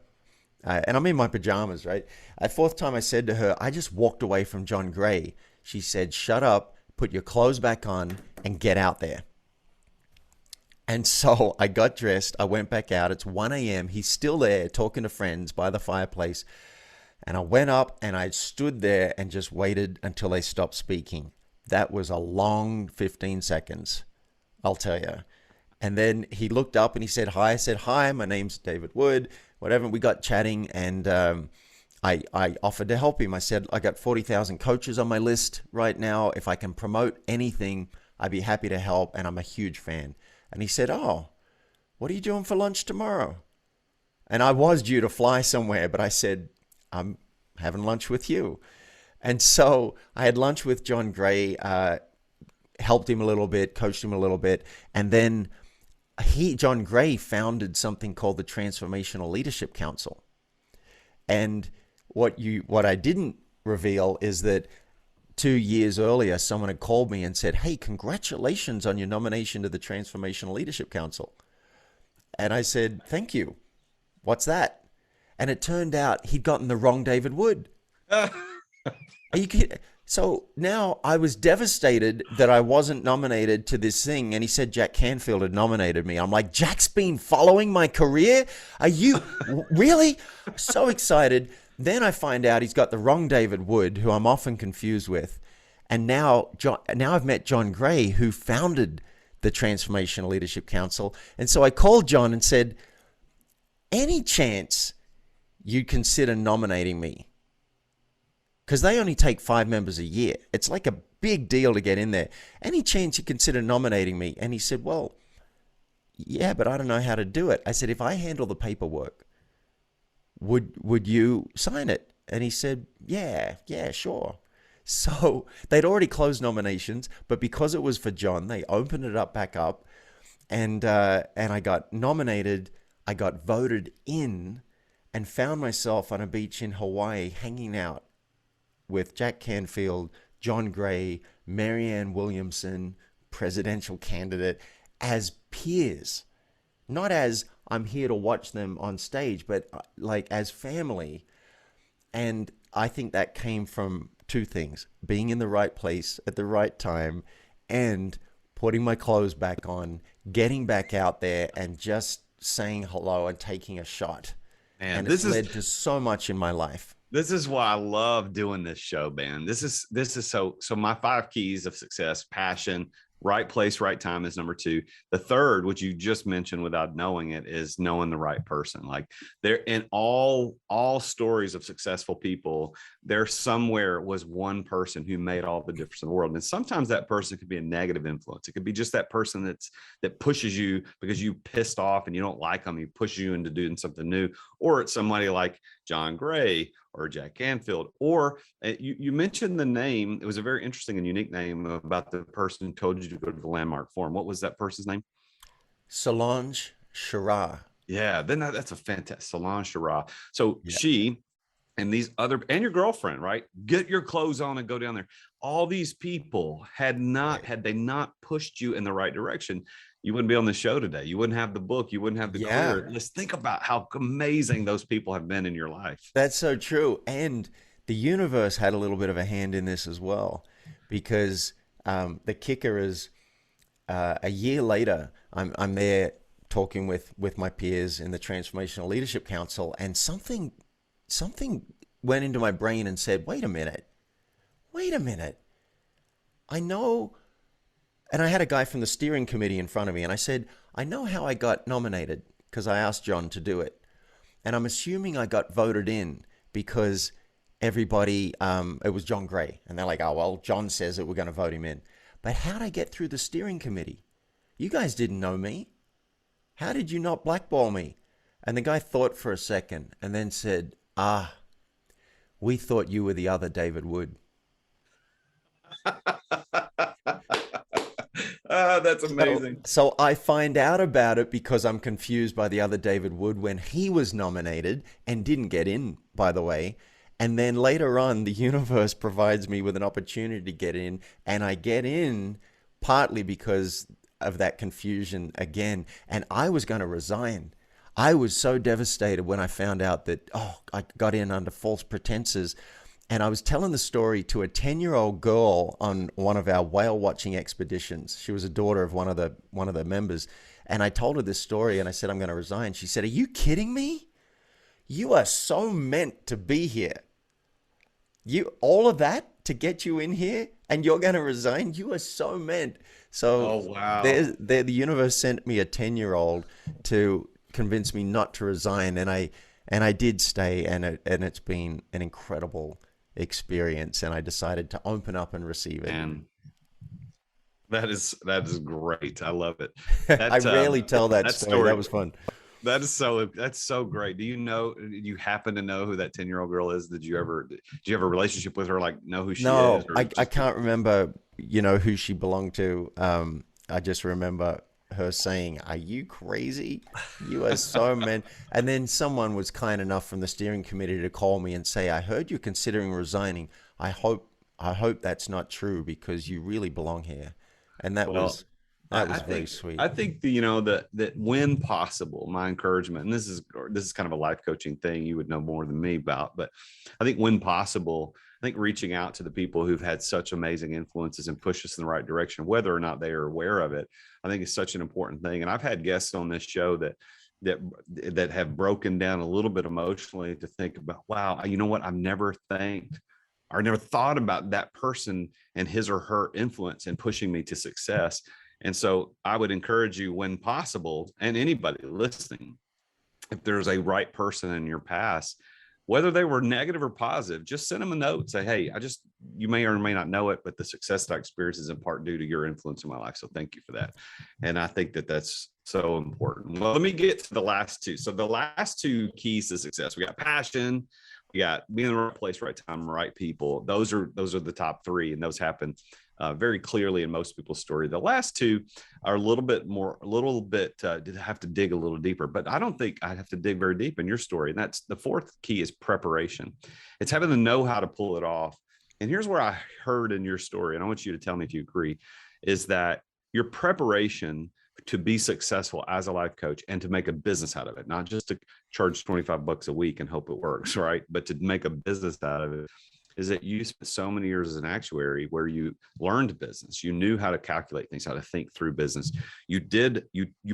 and I'm in my pajamas, right? The fourth time I said to her, I just walked away from John Gray. She said, shut up, put your clothes back on, and get out there. And so I got dressed. I went back out. It's 1 a.m. He's still there talking to friends by the fireplace. And I went up and I stood there and just waited until they stopped speaking. That was a long 15 seconds, I'll tell you. And then he looked up and he said, hi. I said, hi, my name's David Wood, whatever. We got chatting, and I offered to help him. I said, I got 40,000 coaches on my list right now. If I can promote anything, I'd be happy to help, and I'm a huge fan. And he said, oh, what are you doing for lunch tomorrow? And I was due to fly somewhere, but I said, I'm having lunch with you. And so I had lunch with John Gray, helped him a little bit, coached him a little bit. And then John Gray founded something called the Transformational Leadership Council. And what I didn't reveal is that 2 years earlier, someone had called me and said, hey, congratulations on your nomination to the Transformational Leadership Council. And I said, thank you. What's that? And it turned out he'd gotten the wrong David Wood. Are you kidding? So now I was devastated that I wasn't nominated to this thing. And he said Jack Canfield had nominated me. I'm like, Jack's been following my career? Are you really? So excited. Then I find out he's got the wrong David Wood, who I'm often confused with. And now I've met John Gray, who founded the Transformational Leadership Council. And so I called John and said, any chance you'd consider nominating me? Because they only take 5 members a year. It's like a big deal to get in there. Any chance you consider nominating me? And he said, well, yeah, but I don't know how to do it. I said, if I handle the paperwork, would you sign it? And he said, yeah, sure. So they'd already closed nominations, but because it was for John, they opened it back up, and I got nominated. I got voted in, and found myself on a beach in Hawaii hanging out with Jack Canfield, John Gray, Marianne Williamson, presidential candidate, as peers. Not as I'm here to watch them on stage, but like as family. And I think that came from 2 things: being in the right place at the right time, and putting my clothes back on, getting back out there, and just saying hello and taking a shot. And it's led to so much in my life. This is why I love doing this show, man. This is so my 5 keys of success: passion, Right place, right time is number 2. The third, which you just mentioned without knowing it, is knowing the right person. Like there in all stories of successful people, there somewhere was one person who made all the difference in the world. And sometimes that person could be a negative influence. It could be just that person that pushes you because you pissed off and you don't like them. He pushes you into doing something new. Or it's somebody like John Gray or Jack Canfield. Or you mentioned the name. It was a very interesting and unique name about the person who told you to go to the Landmark Forum. What was that person's name? Solange Shara. Yeah, then that's a fantastic Solange Shara. So Yeah. she and these other, and your girlfriend, right? Get your clothes on and go down there. All these people had they not pushed you in the right direction, you wouldn't be on the show today. You wouldn't have the book. You wouldn't have the career. Let's think about how amazing those people have been in your life. That's so true. And the universe had a little bit of a hand in this as well, because the kicker is a year later, I'm there talking with my peers in the Transformational Leadership Council, and something went into my brain and said, wait a minute. I know. And I had a guy from the steering committee in front of me, and I said, I know how I got nominated because I asked John to do it. And I'm assuming I got voted in because everybody, it was John Gray. And they're like, oh, well, John says that we're going to vote him in. But how'd I get through the steering committee? You guys didn't know me. How did you not blackball me? And the guy thought for a second and then said, we thought you were the other David Wood. That's amazing. So I find out about it because I'm confused by the other David Wood when he was nominated and didn't get in, by the way. And then later on, the universe provides me with an opportunity to get in, and I get in partly because of that confusion again. And I was going to resign. I was so devastated when I found out that, I got in under false pretenses. And I was telling the story to a 10-year-old girl on one of our whale watching expeditions. She was a daughter of one of the members. And I told her this story and I said, I'm going to resign. She said, are you kidding me? You are so meant to be here. All of that to get you in here and you're going to resign? You are so meant. So wow. The universe sent me a 10-year-old to convince me not to resign. And I did stay, and it's been an incredible experience, and I decided to open up and receive it. And that is great. I love it. I rarely tell that story. That was fun. That's so great. Do you happen to know who that 10-year-old girl is? Did you have a relationship with her? Like know who she is? No, I can't remember, who she belonged to. I just remember her saying, are you crazy? You are so meant. And then someone was kind enough from the steering committee to call me and say, I heard you're considering resigning. I hope that's not true because you really belong here. And that was very sweet. I think that when possible, my encouragement, and this is kind of a life coaching thing you would know more than me about, but I think when possible, I think reaching out to the people who've had such amazing influences and push us in the right direction, whether or not they are aware of it, I think is such an important thing. And I've had guests on this show that have broken down a little bit emotionally to think about, wow, you know what? I've never thought about that person and his or her influence in pushing me to success. And so I would encourage you when possible, and anybody listening, if there's a right person in your past, whether they were negative or positive, just send them a note. Say, hey, you may or may not know it, but the success that I experienced is in part due to your influence in my life. So thank you for that. And I think that that's so important. Well, let me get to the last two. So the last two keys to success, we got passion, we got being in the right place, right time, right people. Those are the top three, and those happen very clearly in most people's story. The last two are a little bit did have to dig a little deeper, but I don't think I have to dig very deep in your story. And that's the fourth key is preparation. It's having to know how to pull it off. And here's where I heard in your story, and I want you to tell me if you agree, is that your preparation to be successful as a life coach and to make a business out of it, not just to charge $25 a week and hope it works, right? But to make a business out of it, is that you spent so many years as an actuary where you learned business. You knew how to calculate things, how to think through business. You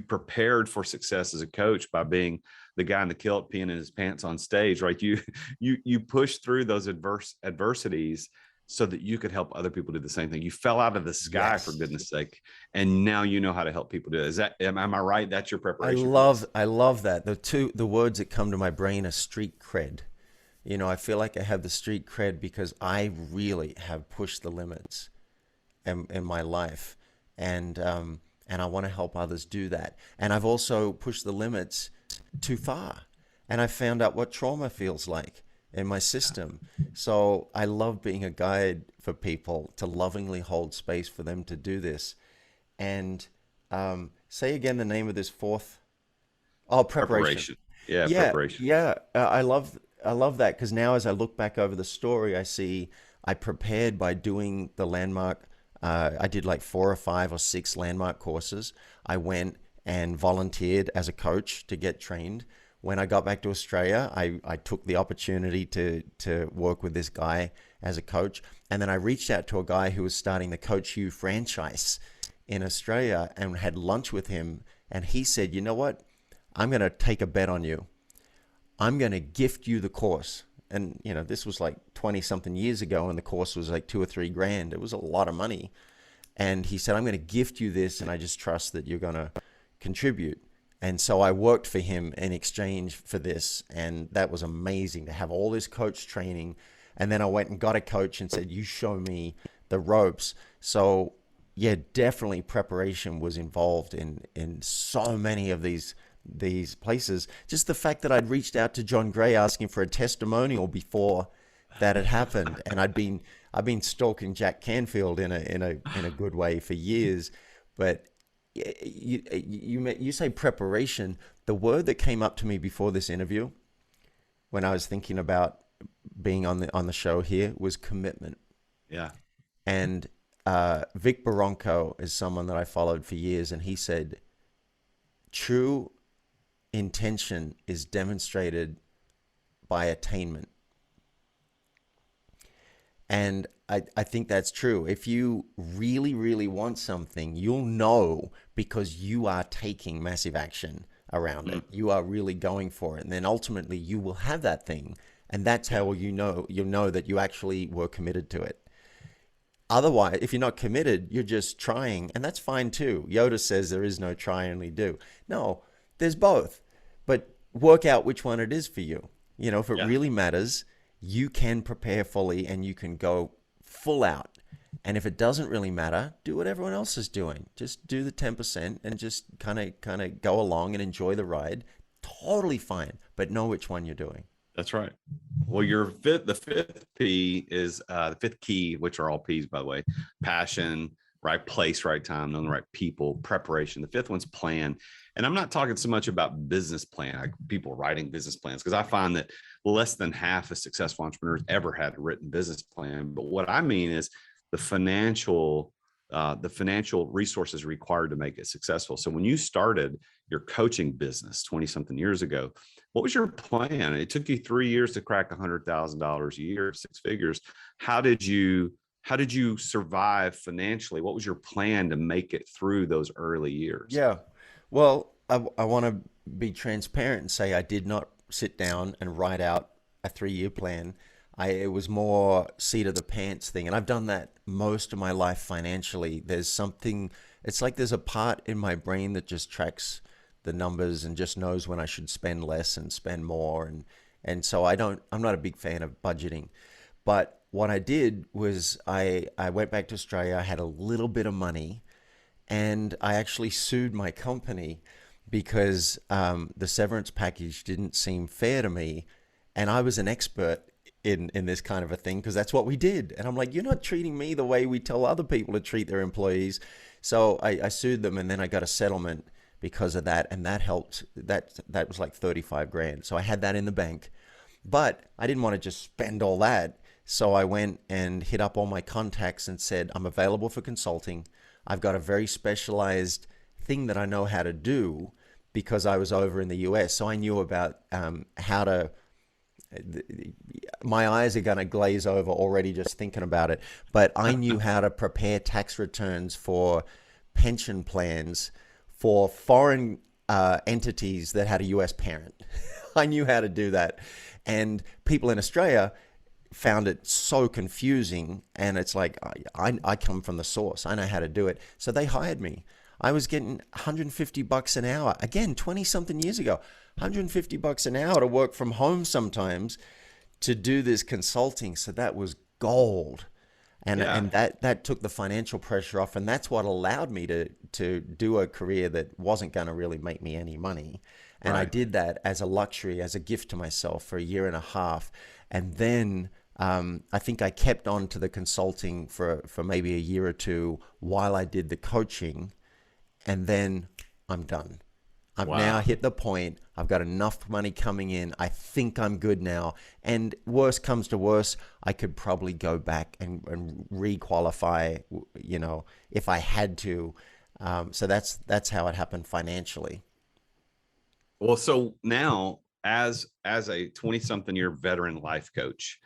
prepared for success as a coach by being the guy in the kilt peeing in his pants on stage, right? You pushed through those adversities so that you could help other people do the same thing. You fell out of the sky, Yes. for goodness sake. And now you know how to help people do it. Am I right? That's your I preparation. love that. The words that come to my brain are street cred. I feel like I have the street cred because I really have pushed the limits in my life. And I want to help others do that. And I've also pushed the limits too far. And I found out what trauma feels like in my system. So I love being a guide for people to lovingly hold space for them to do this. And say again the name of this fourth. Oh, preparation. Yeah, Yeah, preparation. yeah. I love that because now as I look back over the story, I see I prepared by doing the landmark. I did like 4 or 5 or 6 landmark courses. I went and volunteered as a coach to get trained. When I got back to Australia, I took the opportunity to work with this guy as a coach. And then I reached out to a guy who was starting the Coach U franchise in Australia and had lunch with him. And he said, you know what? I'm going to take a bet on you. I'm going to gift you the course. And, this was like 20 something years ago and the course was like 2 or 3 grand. It was a lot of money. And he said, I'm going to gift you this and I just trust that you're going to contribute. And so I worked for him in exchange for this. And that was amazing to have all this coach training. And then I went and got a coach and said, you show me the ropes. So yeah, definitely preparation was involved in so many of these places. Just the fact that I'd reached out to John Gray asking for a testimonial before that had happened. And I've been stalking Jack Canfield in a good way for years. But you say preparation. The word that came up to me before this interview, when I was thinking about being on the show here, was commitment. Yeah. And Vic Baronco is someone that I followed for years, and he said, true intention is demonstrated by attainment. And I think that's true. If you really, really want something, you'll know because you are taking massive action around it. You are really going for it. And then ultimately you will have that thing. And that's how you'll know that you actually were committed to it. Otherwise, if you're not committed, you're just trying. And that's fine too. Yoda says there is no try, only do. No, there's both. But work out which one it is for you. If it really matters, you can prepare fully and you can go full out. And if it doesn't really matter, do what everyone else is doing. Just do the 10% and just kind of go along and enjoy the ride. Totally fine, but know which one you're doing. That's right. Well, the fifth P is the fifth key, which are all P's, by the way: passion, right place, right time, knowing the right people, preparation. The fifth one's plan. And I'm not talking so much about business plan, like people writing business plans, because I find that less than half of successful entrepreneurs ever had a written business plan. But what I mean is the financial resources required to make it successful. So when you started your coaching business 20 something years ago, what was your plan? It took you 3 years to crack $100,000 a year, 6 figures. How did you survive financially? What was your plan to make it through those early years? Yeah. Well, I want to be transparent and say I did not sit down and write out a 3-year plan. It was more seat of the pants thing. And I've done that most of my life financially. It's like there's a part in my brain that just tracks the numbers and just knows when I should spend less and spend more. And so I'm not a big fan of budgeting. But what I did was I went back to Australia. I had a little bit of money and I actually sued my company because the severance package didn't seem fair to me. And I was an expert in this kind of a thing because that's what we did. And I'm like, you're not treating me the way we tell other people to treat their employees. So I sued them and then I got a settlement because of that. And that helped. That was like 35 grand. So I had that in the bank, but I didn't want to just spend all that. So I went and hit up all my contacts and said, I'm available for consulting. I've got a very specialized thing that I know how to do because I was over in the US. So I knew about how to, my eyes are going to glaze over already just thinking about it. But I knew how to prepare tax returns for pension plans for foreign entities that had a US parent. I knew how to do that. And people in Australia found it so confusing, and it's like, I come from the source. I know how to do it. So they hired me. I was getting $150 an hour. Again, 20 something years ago, $150 an hour to work from home sometimes to do this consulting. So that was gold. And that took the financial pressure off, and that's what allowed me to do a career that wasn't going to really make me any money. And I did that as a luxury, as a gift to myself for a year and a half. And then I think I kept on to the consulting for maybe a year or two while I did the coaching, and then I'm done. I've now hit the point. I've got enough money coming in. I think I'm good now. And worst comes to worst, I could probably go back and re-qualify, if I had to. So that's how it happened financially. Well, so now as a 20-something year veteran life coach,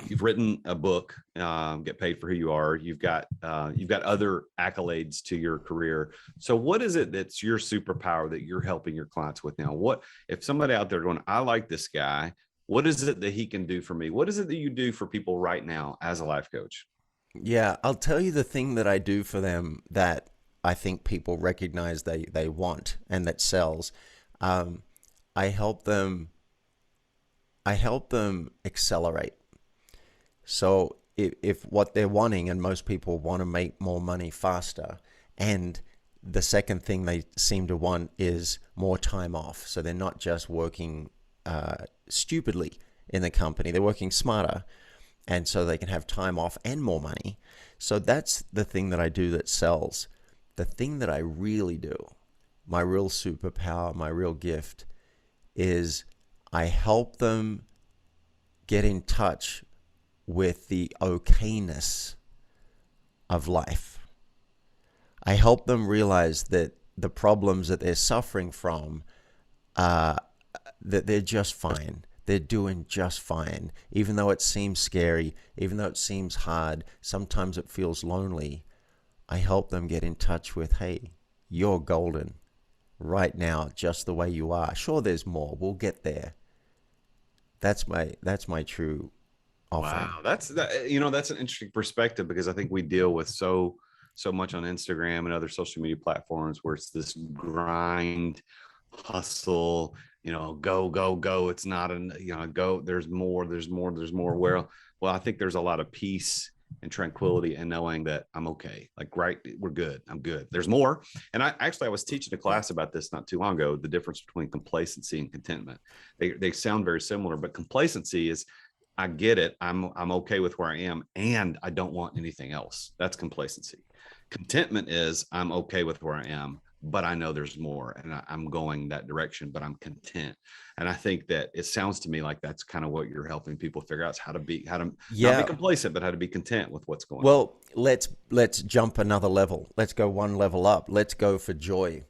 you've written a book, Get Paid for Who You Are. You've got other accolades to your career. So what is it that's your superpower that you're helping your clients with now? What if somebody out there going, I like this guy, what is it that he can do for me? What is it that you do for people right now as a life coach? Yeah, I'll tell you the thing that I do for them that I think people recognize they want and that sells. I help them accelerate. So if what they're wanting, and most people want to make more money faster, and the second thing they seem to want is more time off. So they're not just working stupidly in the company, they're working smarter, and so they can have time off and more money. So that's the thing that I do that sells. The thing that I really do, my real superpower, my real gift, is I help them get in touch with the okayness of life. I help them realize that the problems that they're suffering from, that they're just fine. They're doing just fine. Even though it seems scary, even though it seems hard, sometimes it feels lonely. I help them get in touch with, hey, you're golden right now, just the way you are. Sure, there's more. We'll get there. That's my true offering. Wow, that's an interesting perspective, because I think we deal with so much on Instagram and other social media platforms where it's this grind, hustle, go. It's not go. There's more. Well, I think there's a lot of peace and tranquility and knowing that I'm okay. Like, right, we're good. I'm good. There's more. And I was teaching a class about this not too long ago, the difference between complacency and contentment. They sound very similar, but complacency is, I get it. I'm okay with where I am, and I don't want anything else. That's complacency. Contentment is, I'm okay with where I am, but I know there's more, and I'm going that direction, but I'm content. And I think that it sounds to me like that's kind of what you're helping people figure out, is how to not be complacent, but how to be content with what's going on. Well, let's jump another level. Let's go one level up. Let's go for joy.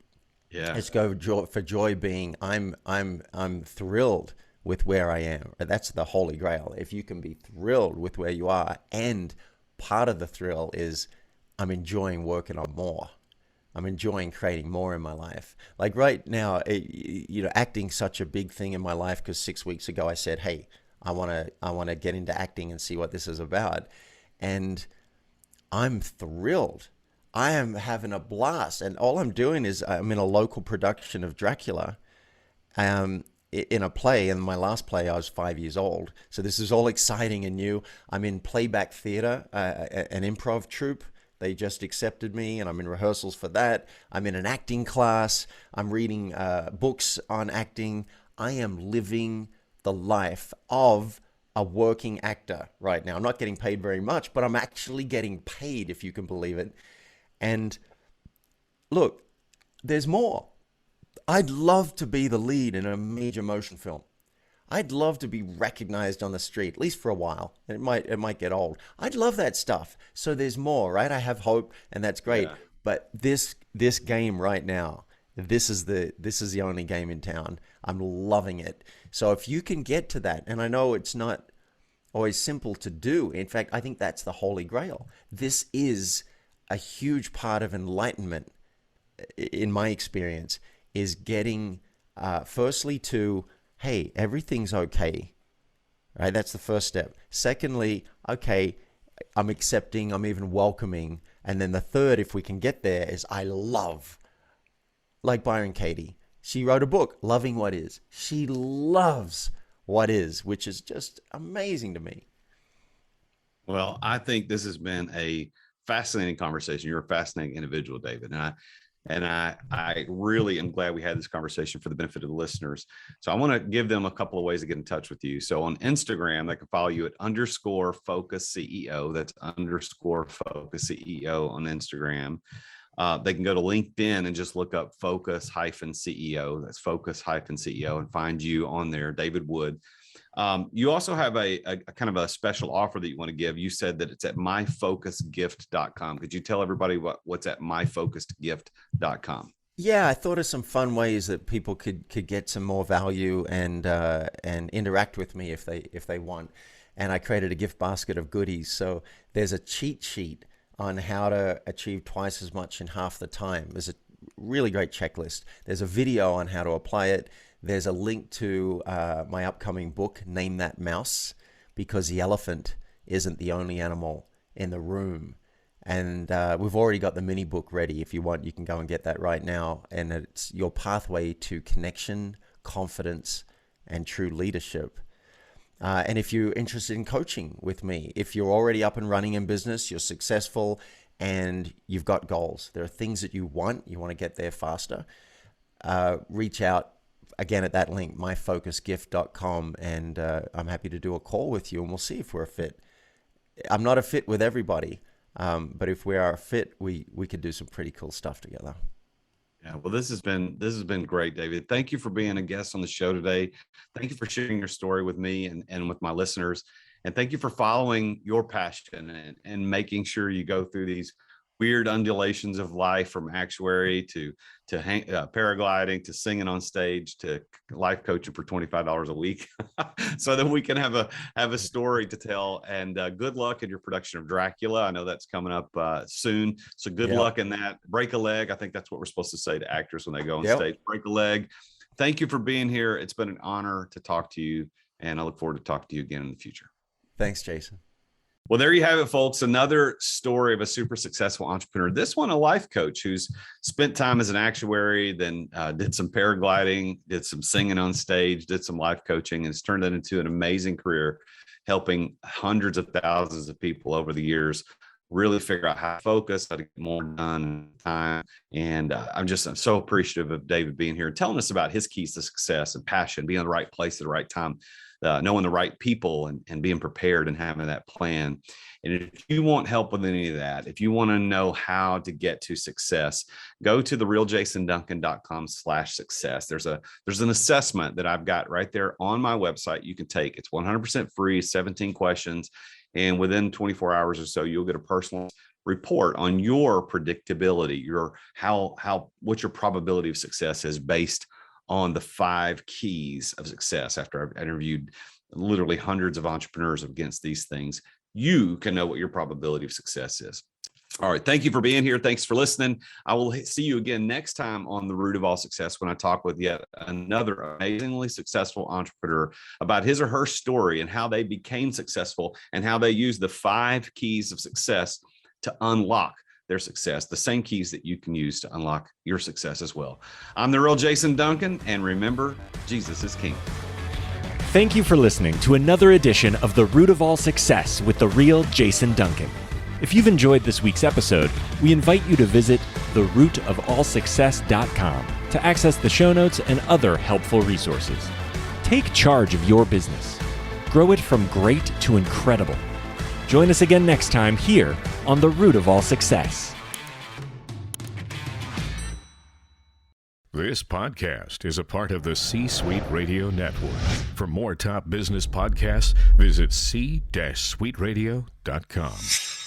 Yeah. Let's go for joy being, I'm thrilled with where I am. That's the holy grail. If you can be thrilled with where you are, and part of the thrill is I'm enjoying working on more. I'm enjoying creating more in my life. Like right now, acting's such a big thing in my life, because 6 weeks ago I said, hey, I want to get into acting and see what this is about. And I'm thrilled. I am having a blast. And all I'm doing is I'm in a local production of Dracula in a play. And my last play, I was 5 years old. So this is all exciting and new. I'm in playback theater, an improv troupe. They just accepted me, and I'm in rehearsals for that. I'm in an acting class. I'm reading books on acting. I am living the life of a working actor right now. I'm not getting paid very much, but I'm actually getting paid, if you can believe it. And look, there's more. I'd love to be the lead in a major motion film. I'd love to be recognized on the street, at least for a while. It might get old. I'd love that stuff. So there's more, right? I have hope, and that's great. Yeah. But this game right now, this is the only game in town. I'm loving it. So if you can get to that, and I know it's not always simple to do. In fact, I think that's the holy grail. This is a huge part of enlightenment, in my experience, is getting firstly to, hey, everything's okay. right? That's the first step. Secondly, okay, I'm accepting, I'm even welcoming. And then the third, if we can get there, is I love. Like Byron Katie. She wrote a book, Loving What Is. She loves what is, which is just amazing to me. Well, I think this has been a fascinating conversation. You're a fascinating individual, David. And I really am glad we had this conversation for the benefit of the listeners. So I want to give them a couple of ways to get in touch with you. So on Instagram, they can follow you at _focus CEO. That's _focus CEO on Instagram. They can go to LinkedIn and just look up focus-CEO. That's focus-CEO, and find you on there, David Wood. You also have a kind of a special offer that you want to give. You said that it's at myfocusgift.com. Could you tell everybody what's at myfocusgift.com? Yeah, I thought of some fun ways that people could get some more value and interact with me if they want. And I created a gift basket of goodies. So there's a cheat sheet on how to achieve twice as much in half the time. There's a really great checklist. There's a video on how to apply it. There's a link to my upcoming book, Name That Mouse, because the elephant isn't the only animal in the room. And we've already got the mini book ready. If you want, you can go and get that right now. And it's your pathway to connection, confidence, and true leadership. And if you're interested in coaching with me, if you're already up and running in business, you're successful, and you've got goals, there are things that you want to get there faster, reach out again at that link, myfocusgift.com, and I'm happy to do a call with you, and we'll see if we're a fit. I'm not a fit with everybody, but if we are a fit, we could do some pretty cool stuff together. Yeah, well, this has been great, David. Thank you for being a guest on the show today. Thank you for sharing your story with me and with my listeners. And thank you for following your passion and making sure you go through these weird undulations of life, from actuary to paragliding, to singing on stage, to life coaching for $25 a week, so that we can have a story to tell. And good luck in your production of Dracula. I know that's coming up soon. So good luck in that. Break a leg. I think that's what we're supposed to say to actors when they go on stage. Break a leg. Thank you for being here. It's been an honor to talk to you, and I look forward to talking to you again in the future. Thanks, Jason. Well, there you have it, folks. Another story of a super successful entrepreneur. This one, a life coach who's spent time as an actuary, then did some paragliding, did some singing on stage, did some life coaching, and has turned that into an amazing career, helping hundreds of thousands of people over the years really figure out how to focus, how to get more done in time. And I'm so appreciative of David being here and telling us about his keys to success and passion, being in the right place at the right time, knowing the right people, and being prepared and having that plan. And if you want help with any of that, if you want to know how to get to success, go to therealjason.duncan.com/success. There's an assessment that I've got right there on my website you can take. It's 100% free, 17 questions. And within 24 hours or so, you'll get a personal report on your predictability, what your probability of success is based on the 5 keys of success. After I've interviewed literally hundreds of entrepreneurs against these things, you can know what your probability of success is. All right. Thank you for being here. Thanks for listening. I will see you again next time on The Root of All Success, when I talk with yet another amazingly successful entrepreneur about his or her story and how they became successful and how they use the 5 keys of success to unlock their success, the same keys that you can use to unlock your success as well. I'm the real Jason Duncan, and remember, Jesus is King. Thank you for listening to another edition of The Root of All Success with the real Jason Duncan. If you've enjoyed this week's episode, we invite you to visit therootofallsuccess.com to access the show notes and other helpful resources. Take charge of your business. Grow it from great to incredible. Join us again next time here on The Root of All Success. This podcast is a part of the C-Suite Radio Network. For more top business podcasts, visit c-suiteradio.com.